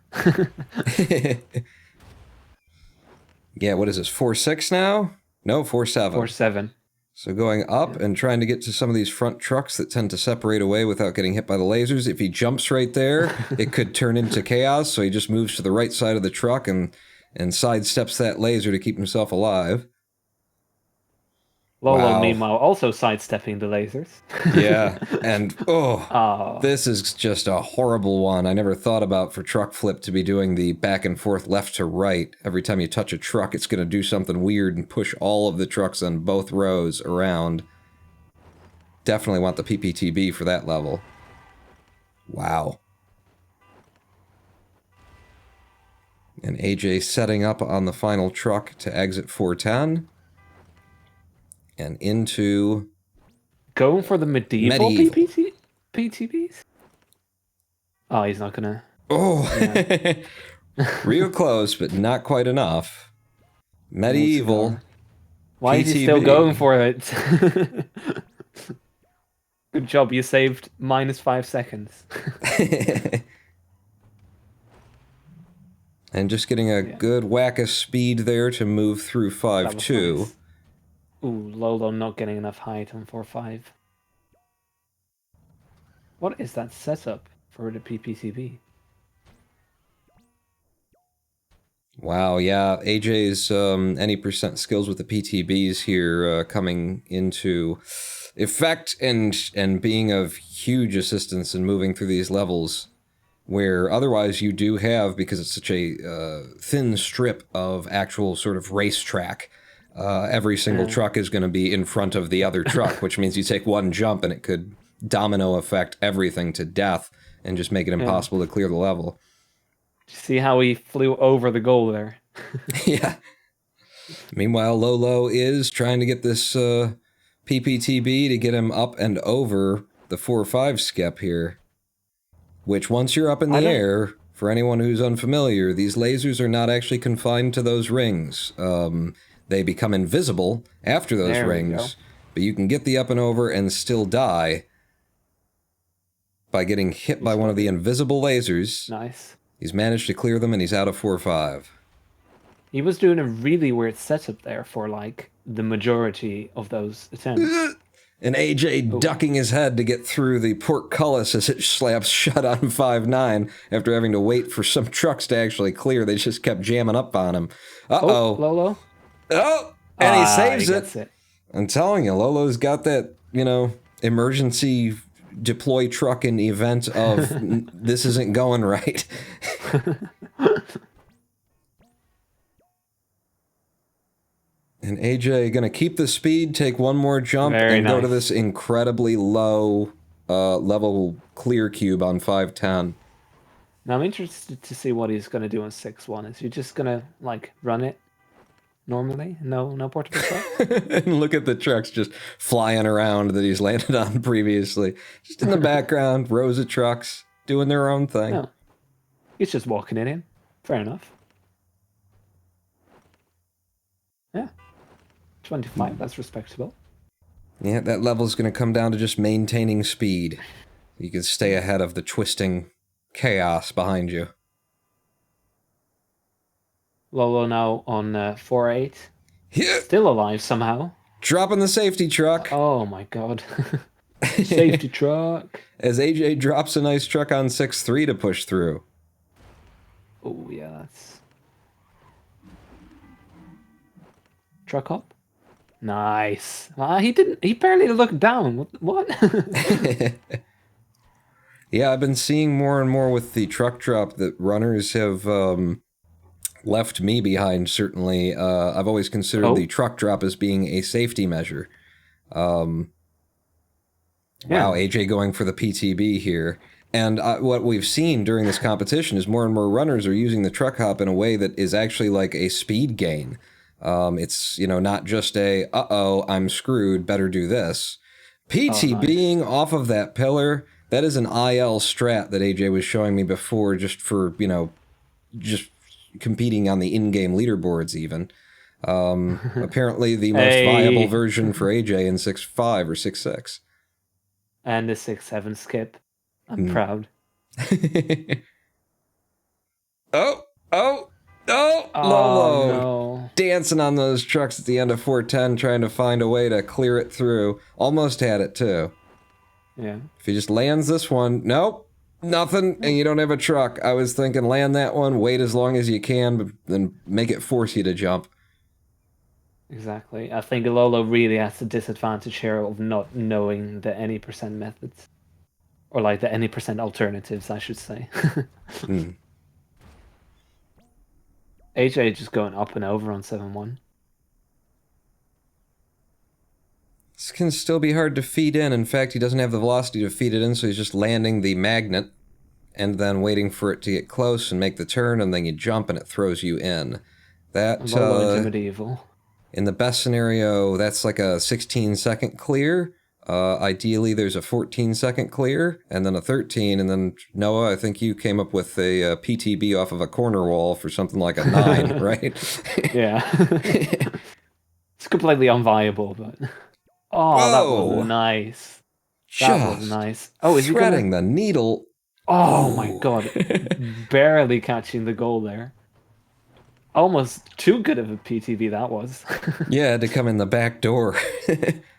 Yeah, what is this, 4-6 now? No, 4-7. 4-7. So going up and trying to get to some of these front trucks that tend to separate away without getting hit by the lasers. If he jumps right there, it could turn into chaos. So he just moves to the right side of the truck and sidesteps that laser to keep himself alive. Lolo, Wow. meanwhile, also sidestepping the lasers. Yeah, and this is just a horrible one. I never thought about for Truckflip to be doing the back and forth left to right. Every time you touch a truck, it's going to do something weird and push all of the trucks on both rows around. Definitely want the PPTB for that level. Wow. And AJ setting up on the final truck to exit 410. And into... Going for the medieval. PTBs? Oh, he's not gonna... Oh! Yeah. Real close, but not quite enough. Medieval. Why is he still going for it? Good job, you saved -5 seconds. And just getting a good whack of speed there to move through 5-2. Nice. Ooh, Lolo not getting enough height on 4-5. What is that setup for the PPCB? Wow, yeah, AJ's any percent skills with the PTBs here coming into effect and being of huge assistance in moving through these levels, where otherwise you do have, because it's such a thin strip of actual sort of racetrack, every single truck is going to be in front of the other truck, which means you take one jump and it could domino effect everything to death and just make it impossible to clear the level. See how he flew over the goal there? Yeah. Meanwhile, Lolo is trying to get this PPTB to get him up and over the 4-5 skip here. Which, once you're up in the air, for anyone who's unfamiliar, these lasers are not actually confined to those rings. They become invisible after those rings, but you can get the up and over and still die by getting hit by one of the invisible lasers. Nice. He's managed to clear them, and he's out of 4-5. He was doing a really weird setup there for, like, the majority of those attempts. And AJ ducking his head to get through the portcullis as it slaps shut on 5-9 after having to wait for some trucks to actually clear. They just kept jamming up on him. Uh-oh. Lolo? Oh! And he saves it. I'm telling you, Lolo's got that, emergency deploy truck in the event of this isn't going right. And AJ gonna keep the speed, take one more jump, go to this incredibly low level clear cube on 5-10. Now I'm interested to see what he's gonna do on 6-1. Is he just gonna like run it normally? No portable truck? And look at the trucks just flying around that he's landed on previously. Just in the background, rows of trucks doing their own thing. No. He's just walking it in. Fair enough. Yeah. 25, that's respectable. Yeah, that level's going to come down to just maintaining speed. You can stay ahead of the twisting chaos behind you. Lolo now on 4-8. Yeah. Still alive somehow. Dropping the safety truck. Oh my god. Safety truck. As AJ drops a nice truck on 6-3 to push through. Oh yeah, that's... Truck up? Nice. He barely looked down. What? Yeah, I've been seeing more and more with the truck drop that runners have left me behind, certainly. I've always considered the truck drop as being a safety measure. Wow, AJ going for the PTB here. And what we've seen during this competition is more and more runners are using the truck hop in a way that is actually like a speed gain. It's, not just a, uh-oh, I'm screwed, better do this. PTBing off of that pillar, that is an IL strat that AJ was showing me before just for, just competing on the in-game leaderboards even. Apparently the most viable version for AJ in 6-5 or 6-6. And the 6-7 skip. I'm proud. Oh, Lolo. No. dancing on those trucks at the end of 410, trying to find a way to clear it through. Almost had it, too. Yeah. If he just lands this one, nope, nothing, and you don't have a truck. I was thinking land that one, wait as long as you can, but then make it force you to jump. Exactly. I think Lolo really has the disadvantage here of not knowing the any percent methods. Or like the any percent alternatives, I should say. AJ just going up and over on 7-1. This can still be hard to feed in. In fact, he doesn't have the velocity to feed it in, so he's just landing the magnet and then waiting for it to get close and make the turn, and then you jump and it throws you in. That, Lolo into medieval. In the best scenario, that's like a 16-second clear. Ideally, there's a 14-second clear, and then a 13, and then, Noah, I think you came up with a PTB off of a corner wall for something like a 9, right? Yeah. It's completely unviable, but... Oh, Whoa. That was nice. That was nice. Oh, is he threading the needle? Oh my god. Barely catching the goal there. Almost too good of a PTB that was. Yeah, had to come in the back door.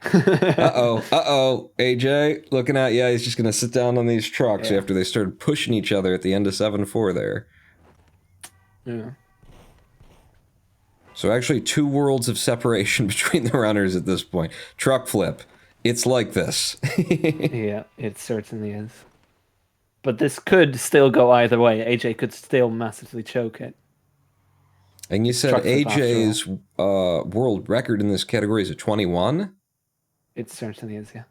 Uh-oh. AJ, looking at, yeah, he's just going to sit down on these trucks after they started pushing each other at the end of 7-4 there. Yeah. So actually 2 worlds of separation between the runners at this point. Truckflip, it's like this. Yeah, it certainly is. But this could still go either way. AJ could still massively choke it. And you said AJ's world record in this category is a 21? It certainly is, yeah.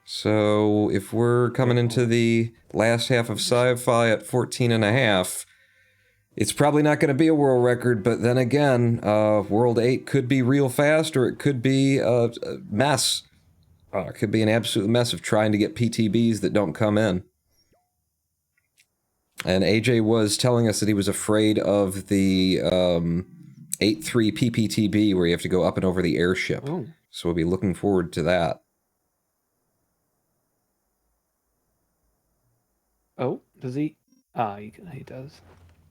So if we're coming into the last half of sci-fi at 14.5, it's probably not going to be a world record, but then again, World 8 could be real fast, or it could be a mess. It could be an absolute mess of trying to get PTBs that don't come in. And AJ was telling us that he was afraid of the 8-3 PPTB, where you have to go up and over the airship. Oh. So we'll be looking forward to that. Oh, does he? Ah, he does.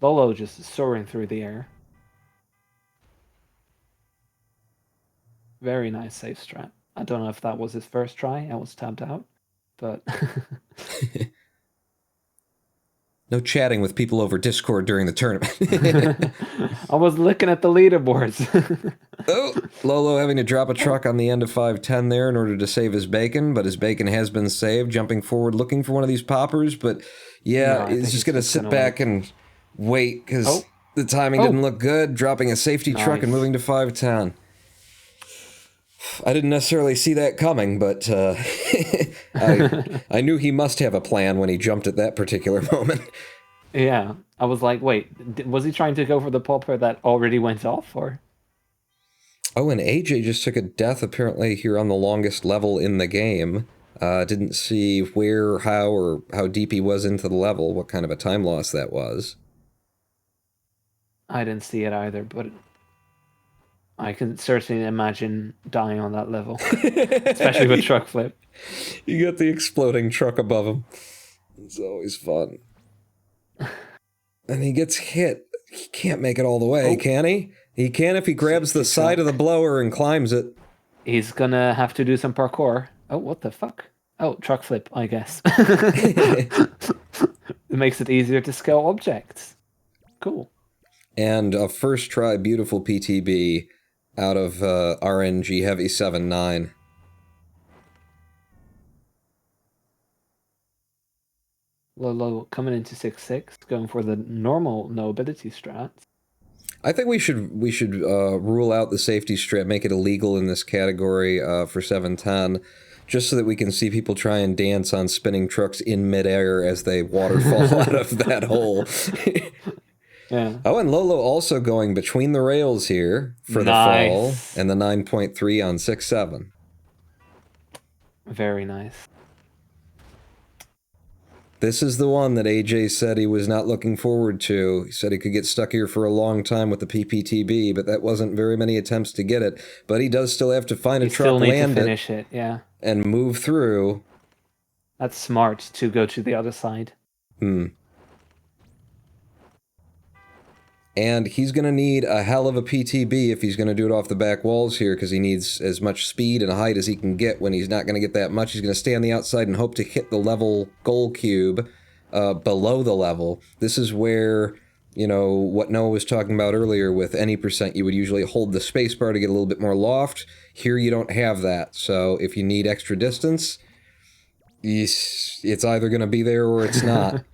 Lolo just soaring through the air. Very nice safe strat. I don't know if that was his first try. I was tabbed out, but... No chatting with people over Discord during the tournament. I was looking at the leaderboards. Oh, Lolo having to drop a truck on the end of 510 there in order to save his bacon, but his bacon has been saved, jumping forward, looking for one of these poppers, but yeah, No, he's just going to sit back and wait, because the timing didn't look good, dropping a safety truck and moving to 510. I didn't necessarily see that coming, but I knew he must have a plan when he jumped at that particular moment. Yeah, I was like, wait, was he trying to go for the popper that already went off, or? Oh, and AJ just took a death apparently here on the longest level in the game. Didn't see where, how, or how deep he was into the level, what kind of a time loss that was. I didn't see it either, but I can certainly imagine dying on that level, especially with Truckflip. You got the exploding truck above him. It's always fun. And he gets hit. He can't make it all the way, can he? He can if he grabs the side of the blower and climbs it. He's gonna have to do some parkour. Oh, what the fuck? Oh, Truckflip, I guess. It makes it easier to scale objects. Cool. And a first try beautiful PTB out of RNG Heavy 7-9. Lolo coming into 6-6, going for the normal nobility strats. I think we should rule out the safety strat, make it illegal in this category for 710, just so that we can see people try and dance on spinning trucks in midair as they waterfall out of that hole. Yeah. Oh, and Lolo also going between the rails here for the fall, and the 9.3 on 6-7. Very nice. This is the one that AJ said he was not looking forward to. He said he could get stuck here for a long time with the PPTB, but that wasn't very many attempts to get it. But he does still have to find a truck, land it, yeah, and move through. That's smart to go to the other side. And he's going to need a hell of a PTB if he's going to do it off the back walls here, because he needs as much speed and height as he can get. When he's not going to get that much, he's going to stay on the outside and hope to hit the level goal cube below the level. This is where, you know, what Noah was talking about earlier with any percent, you would usually hold the space bar to get a little bit more loft. Here you don't have that. So if you need extra distance, it's either going to be there or it's not.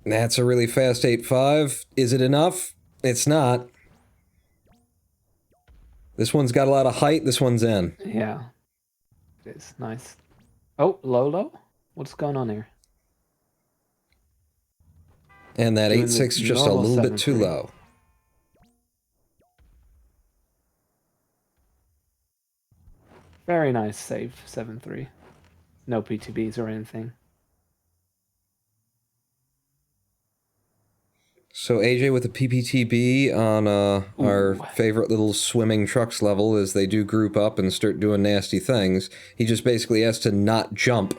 That's a really fast 8.5. Is it enough? It's not. This one's got a lot of height. This one's in. Yeah. It is. Nice. Oh, Lolo? What's going on here? And that Doing 8.6 the is just a normal little bit too 7.3. low. Very nice save, 7.3. No PTBs or anything. So AJ with a PPTB on our favorite little swimming trucks level, as they do group up and start doing nasty things. He just basically has to not jump,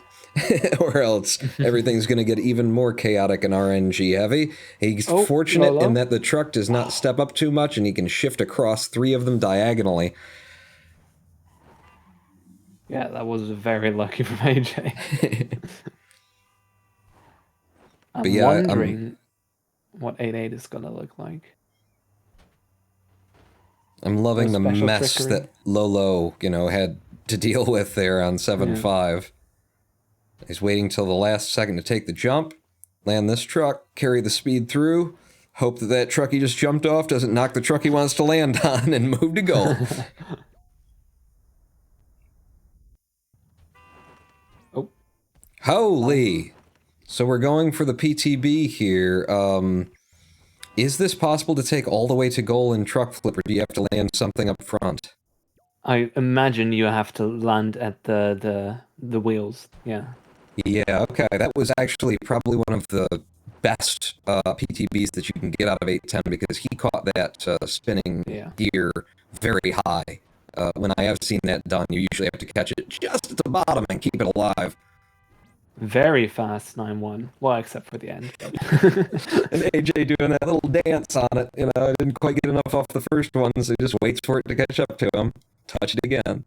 or else everything's going to get even more chaotic and RNG heavy. He's fortunate Lolo. in that the truck does not step up too much, and he can shift across 3 of them diagonally. Yeah, that was very lucky from AJ. I'm yeah, wondering what 8.8 is going to look like. I'm loving the special mess trickery. that Lolo, you know, had to deal with there on 7.5. He's waiting till the last second to take the jump, land this truck, carry the speed through, hope that that truck he just jumped off doesn't knock the truck he wants to land on, and move to goal. Oh. Holy! So we're going for the PTB here. Is this possible to take all the way to goal in Truckflip, or do you have to land something up front? I imagine you have to land at the wheels. Yeah. Yeah, okay. That was actually probably one of the best PTBs that you can get out of 810, because he caught that spinning gear very high. When I have seen that done, you usually have to catch it just at the bottom and keep it alive. Very fast 9.1. Well, except for the end. And AJ doing that little dance on it. You know, didn't quite get enough off the first one, so he just waits for it to catch up to him. Touch it again.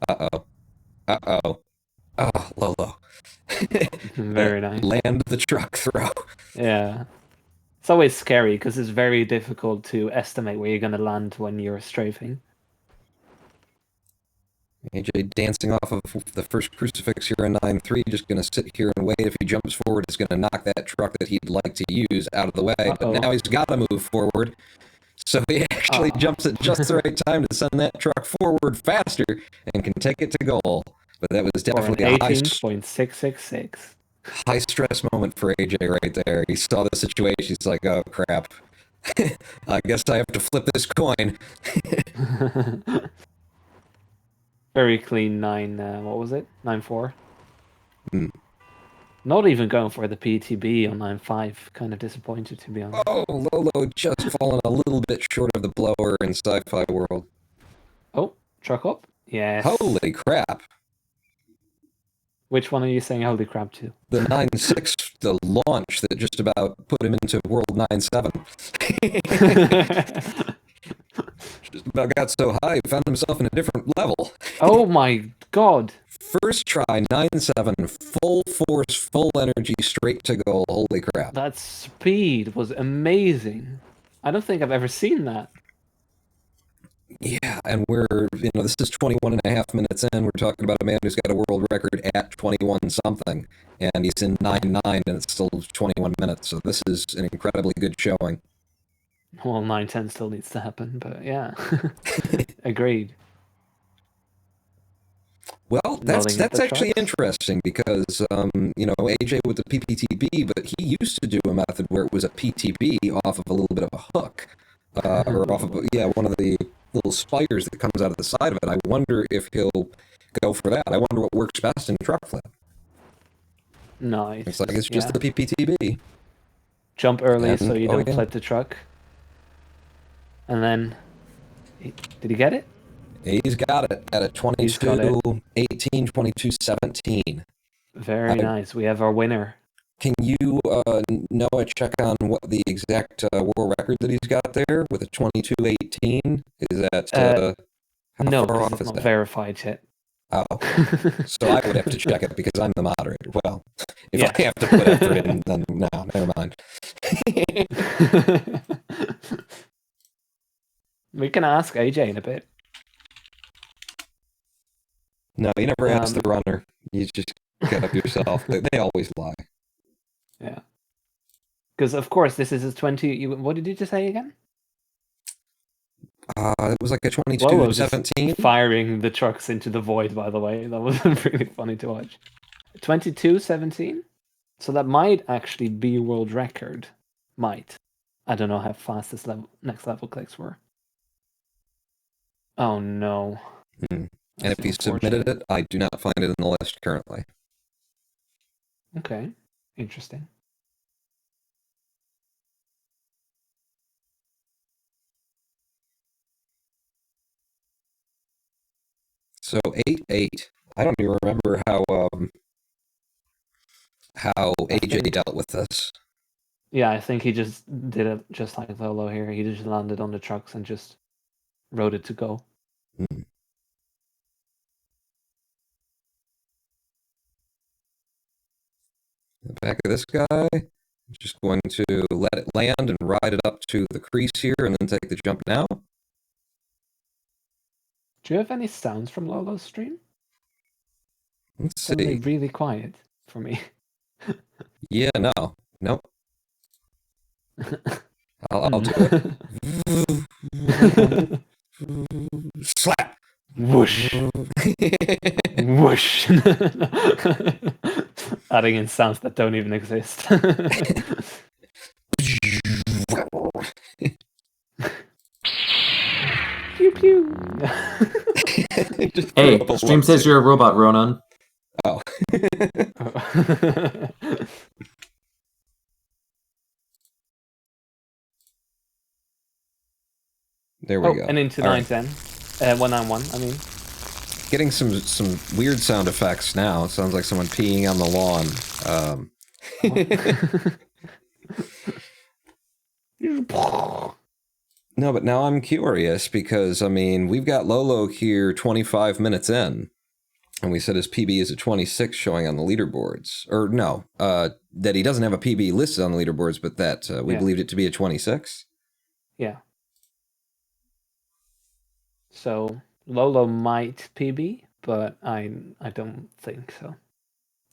Uh-oh. Uh-oh. Oh, Lolo. Very nice. Land the truck throw. Yeah. It's always scary because it's very difficult to estimate where you're going to land when you're strafing. AJ dancing off of the first crucifix here in 9.3, just going to sit here and wait. If he jumps forward, it's going to knock that truck that he'd like to use out of the way. But now he's got to move forward. So he actually jumps at just the right time to send that truck forward faster and can take it to goal. But that was definitely a 18.666. high stress moment for AJ right there. He saw the situation. He's like, oh, crap. I guess I have to flip this coin. Very clean 9, what was it? 9.4? Not even going for the PTB on 9.5. Kind of disappointed, to be honest. Oh, Lolo just fallen a little bit short of the blower in sci-fi world. Oh, truck up? Yes. Holy crap. Which one are you saying holy crap to? The 9.6, the launch that just about put him into World 9.7. Just about got so high, he found himself in a different level. Oh my god. First try, 9.7, full force, full energy, straight to goal. Holy crap. That speed was amazing. I don't think I've ever seen that. Yeah, and this is 21 and a half minutes in. We're talking about a man who's got a world record at 21 something, and he's in 9.9, and it's still 21 minutes. So this is an incredibly good showing. Well, 9.10 still needs to happen, but yeah. Agreed. Well, that's actually interesting because, AJ with the PPTB, but he used to do a method where it was a PTB off of a little bit of a hook, or off of, one of the little spires that comes out of the side of it. I wonder if he'll go for that. I wonder what works best in Truckflip. Nice. It's like it's just the PPTB. Jump early so you don't flip the truck. And then, did he get it? He's got it at a 22-18, 22-17. Very nice. We have our winner. Can you, Noah, check on what the exact world record that he's got there with a 22:18? Is that how No, far because off it's is not that? verified yet. Oh, so I would have to check it because I'm the moderator. Well, if Yeah. I have to put effort in, then no, never mind. We can ask AJ in a bit. No, you never ask the runner. You just get up yourself. They always lie. Yeah. Because, of course, this is a 20... What did you just say again? It was like a Lolo just 22:17. firing the trucks into the void, by the way. That was really funny to watch. 22:17? So that might actually be a world record. Might. I don't know how fast this next level clicks were. Oh, no. And That's if he submitted it, I do not find it in the list currently. Okay. Interesting. So 8-8. I don't even remember how AJ dealt with this. Yeah, I think he just did it just like Lolo here. He just landed on the trucks and just rode it to go. The back of this guy, just going to let it land and ride it up to the crease here and then take the jump now. Do you have any sounds from Lolo's stream? Let's Suddenly see. really quiet for me. Yeah, no. Nope. I'll do it. Slap! Whoosh! Whoosh! Adding in sounds that don't even exist. Pew pew! Hey, stream says you're a robot, Ronan. Oh. There we go. And into All 910. 191, I mean. Getting some weird sound effects now. It sounds like someone peeing on the lawn. No, but now I'm curious because, I mean, we've got Lolo here 25 minutes in, and we said his PB is a 26 showing on the leaderboards. Or no, that he doesn't have a PB listed on the leaderboards, but that we believed it to be a 26. Yeah. So Lolo might PB, but I don't think so.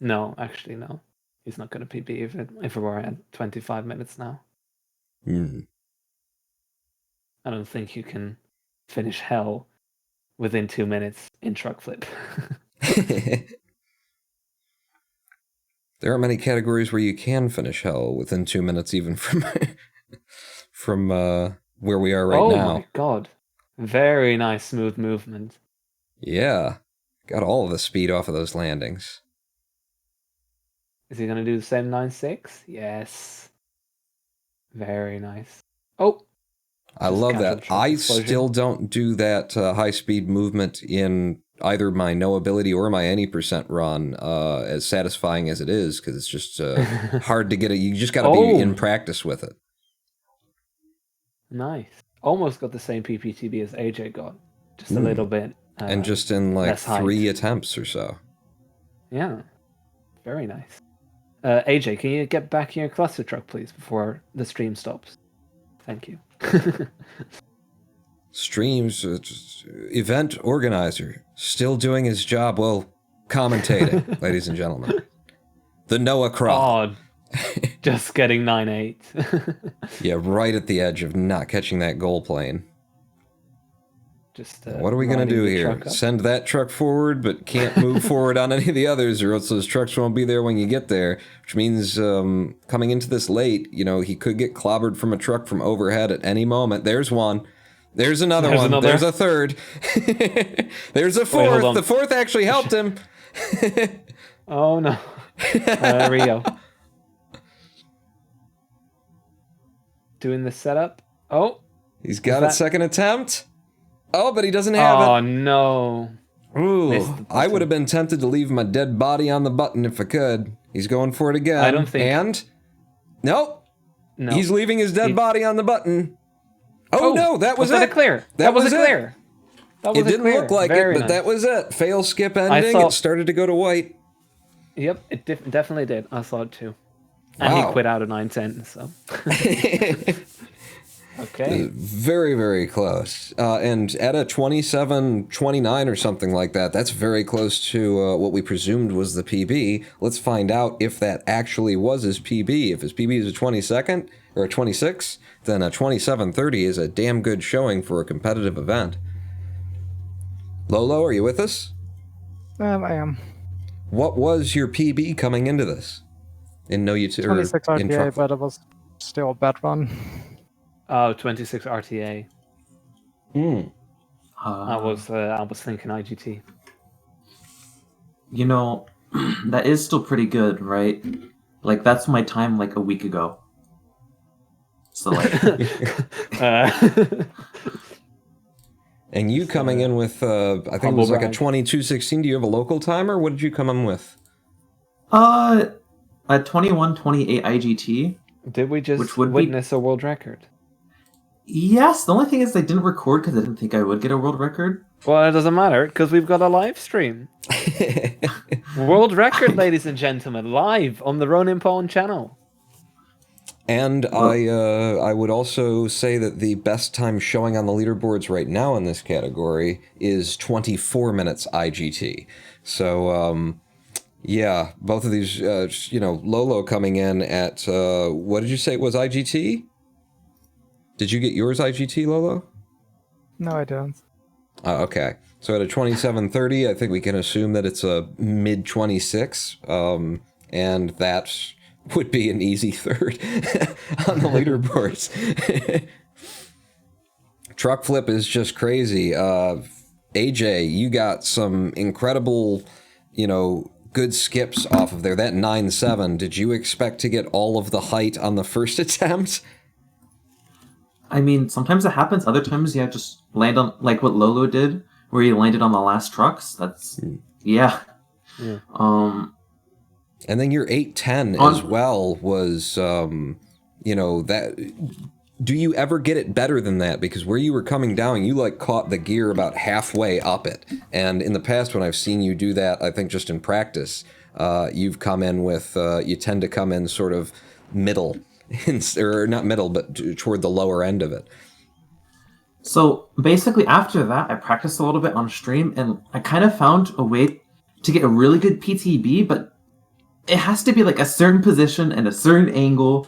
No, actually no. He's not going to PB if we're at 25 minutes now. I don't think you can finish hell within 2 minutes in Truckflip. There are many categories where you can finish hell within 2 minutes, even from where we are right now. Oh my god. Very nice smooth movement. Yeah. Got all of the speed off of those landings. Is he going to do the same 9.6? Yes. Very nice. Oh! I love that. I still don't do that high-speed movement in either my noAtility or my any percent run as satisfying as it is, because it's just hard to get it. You just got to be in practice with it. Nice. Almost got the same PPTB as AJ got. Just a little bit. And just in like 3 attempts or so. Yeah. Very nice. AJ, can you get back in your Clustertruck, please, before the stream stops? Thank you. Streams, event organizer, still doing his job well, commentating, ladies and gentlemen. The Noahkra. Oh, just getting 9.8. Yeah, right at the edge of not catching that goal plane. Just what are we going to do here? Send that truck forward, but can't move forward on any of the others, or else those trucks won't be there when you get there, which means coming into this late, you know, he could get clobbered from a truck from overhead at any moment. There's one. There's another one. There's a third. There's a fourth. Wait, the fourth actually helped him. Oh, no. There we go. Doing the setup. Oh. He's got it second attempt. Oh, but he doesn't have it. Oh, no. Ooh, I would have been tempted to leave my dead body on the button if I could. He's going for it again. I don't think... And... Nope. No. He's leaving his dead body on the button. Oh, no, that was it. That clear? That was clear. That was it didn't clear. look like Very it, but nice. that was it. Fail, skip, ending. It started to go to white. Yep, it definitely did. I saw it too. And Wow. he quit out of 9-10, so... Okay. Very, very close. And at a 27-29 or something like that, that's very close to what we presumed was the PB. Let's find out if that actually was his PB. If his PB is a 22nd or a 26, then a 27:30 is a damn good showing for a competitive event. Lolo, are you with us? I am. What was your PB coming into this? In noUtility? 26 RTA, but it was still a bad run. Oh, 26 RTA. I was thinking IGT. You know, that is still pretty good, right? Like, that's my time like a week ago. So, like... And you coming in with, I think it was like a 22:16. Do you have a local timer? What did you come in with? A 21:28 IGT. Did we just witness a world record? Yes, the only thing is I didn't record because I didn't think I would get a world record. Well, it doesn't matter, because we've got a live stream. World record, ladies and gentlemen, live on the Roninpawn channel. And I would also say that the best time showing on the leaderboards right now in this category is 24 minutes IGT. So, yeah, both of these, Lolo coming in at, what did you say it was IGT? Did you get yours IGT, Lolo? No, I don't. Okay. So at a 27:30, I think we can assume that it's a mid-26, and that would be an easy third on the leaderboards. Truckflip is just crazy. AJ, you got some incredible, good skips off of there. That 9-7, did you expect to get all of the height on the first attempt? I mean, sometimes it happens. Other times, yeah, just land on, like what Lolo did, where he landed on the last trucks. That's, yeah. And then your 8-10 as well was, that... Do you ever get it better than that? Because where you were coming down, you, caught the gear about halfway up it. And in the past, when I've seen you do that, I think just in practice, you've come in with... you tend to come in sort of middle. Or not middle, but toward the lower end of it. So basically after that, I practiced a little bit on stream, and I kind of found a way to get a really good PTB, but it has to be like a certain position and a certain angle.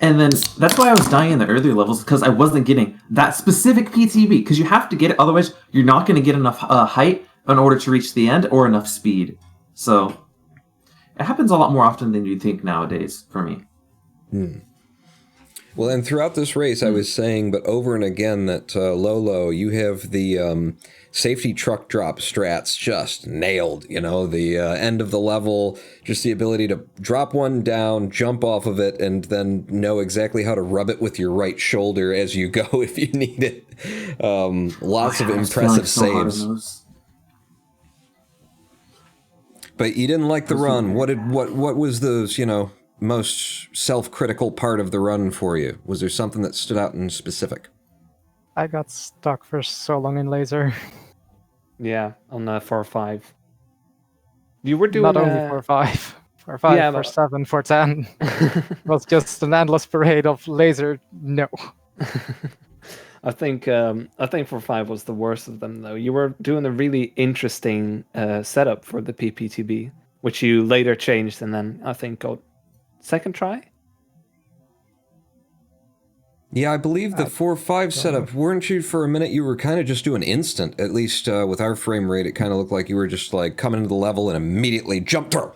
And then that's why I was dying in the earlier levels, because I wasn't getting that specific PTB, because you have to get it, otherwise you're not going to get enough height in order to reach the end or enough speed. So it happens a lot more often than you think nowadays for me. Well, and throughout this race, I was saying, but over and again, that Lolo, you have the safety truck drop strats just nailed. The end of the level, just the ability to drop one down, jump off of it, and then know exactly how to rub it with your right shoulder as you go if you need it. Lots of impressive saves. But you didn't like the run. What was the, most self-critical part of the run for you? Was there something that stood out in specific? I got stuck for so long in laser. Yeah, on 4-5. You were doing not only 4-5, 4-5, yeah, 4-7, 4-10. It was just an endless parade of laser. No. I think 4-5 was the worst of them, though. You were doing a really interesting setup for the PPTB, which you later changed, and then I think got second try? Yeah, I believe the 4-5 setup, weren't you for a minute, you were kind of just doing instant, at least with our frame rate, it kind of looked like you were just coming into the level and immediately jump throw.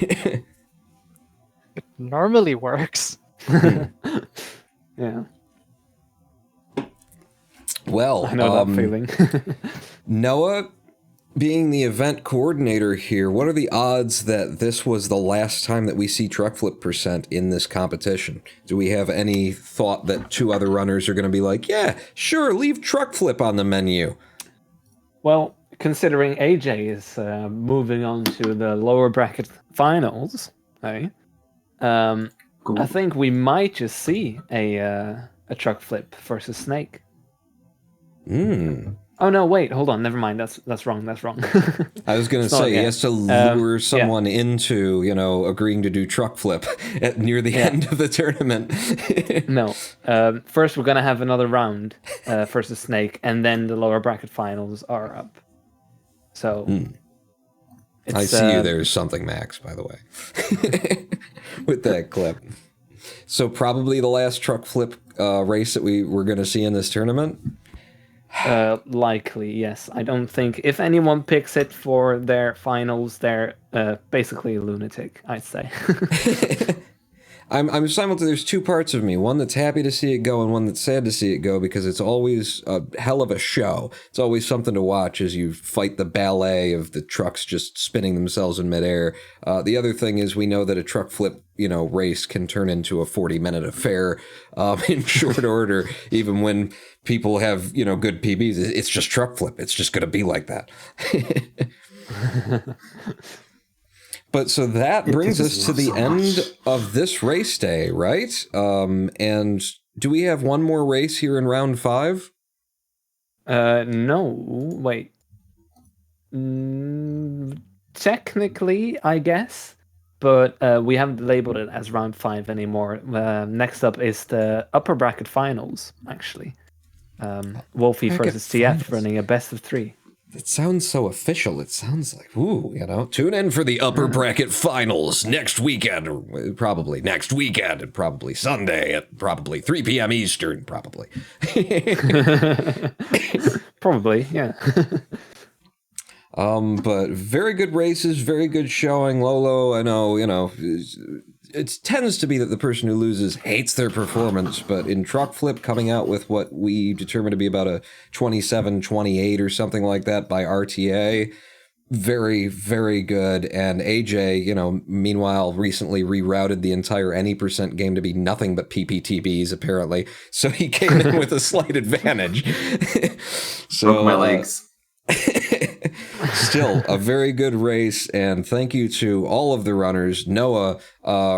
It normally works. Yeah. Well, I know that feeling. Noah, being the event coordinator here, what are the odds that this was the last time that we see Truckflip percent in this competition? Do we have any thought that two other runners are going to be like, yeah, sure, leave Truckflip on the menu? Well, considering AJ is moving on to the lower bracket finals, hey, Cool. I think we might just see a Truckflip versus Snake. Oh no! Wait, hold on. Never mind. That's wrong. That's wrong. I was going to say, he has to lure someone into, agreeing to do Truckflip near the end of the tournament. No. First, we're going to have another round versus Snake, and then the lower bracket finals are up. So... I see you there's something, Max, by the way, with that clip. So probably the last Truckflip race that we're going to see in this tournament? Likely, yes. I don't think... If anyone picks it for their finals, they're basically a lunatic, I'd say. I'm simultaneously, there's two parts of me, one that's happy to see it go and one that's sad to see it go, because it's always a hell of a show. It's always something to watch as you fight the ballet of the trucks just spinning themselves in midair. The other thing is we know that a truck flip, race can turn into a 40-minute affair in short order, even when people have, good PBs. It's just truck flip. It's just going to be like that. But so that brings us to the end of this race day, right? And do we have one more race here in round 5? No. Wait. Technically, I guess. But we haven't labeled it as round 5 anymore. Next up is the upper bracket finals, actually. Wolfie versus TF running a best of 3. It sounds so official. It sounds like, tune in for the upper bracket finals next weekend, or probably next weekend, and probably Sunday at probably 3 p.m. Eastern, probably. Probably, yeah. But very good races, very good showing. Lolo, I know, it tends to be that the person who loses hates their performance, but in Truckflip coming out with what we determined to be about a 27-28 or something like that by RTA, very, very good. And AJ, meanwhile, recently rerouted the entire any percent game to be nothing but PPTBs, apparently. So he came in with a slight advantage. Broke my legs. Still a very good race, and thank you to all of the runners. Noah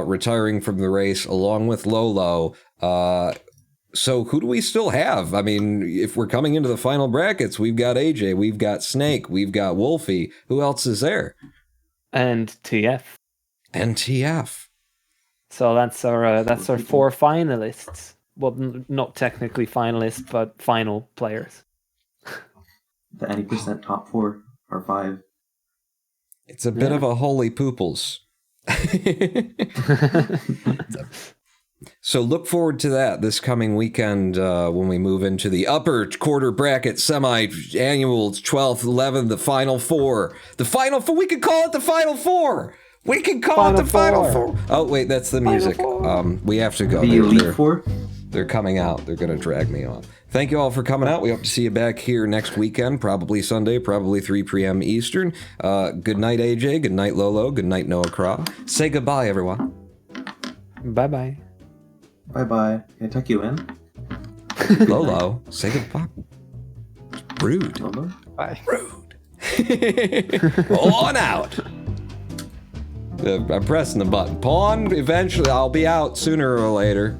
retiring from the race along with Lolo. So who do we still have? I mean, if we're coming into the final brackets, we've got AJ, we've got Snake, we've got Wolfie. Who else is there? And TF. And TF. So that's our 4 finalists. Well, not technically finalists, but final players. The any percent top 4 or 5. It's a bit of a holy pooples. So look forward to that this coming weekend when we move into the upper quarter bracket semi-annual 12th, 11th, the Final Four. The Final Four. We could call it the Final Four. We can call it the Final Four. Oh, wait, that's the music. We have to go. The Elite Four? They're coming out. They're going to drag me on. Thank you all for coming out. We hope to see you back here next weekend, probably Sunday, probably 3 p.m. Eastern. Good night, AJ. Good night, Lolo. Good night, Noahkra. Say goodbye, everyone. Bye-bye. Bye-bye. Can I tuck you in? Lolo, say goodbye. Rude. Lolo? Bye. Rude. On out. I'm pressing the button. Pawn, eventually, I'll be out sooner or later.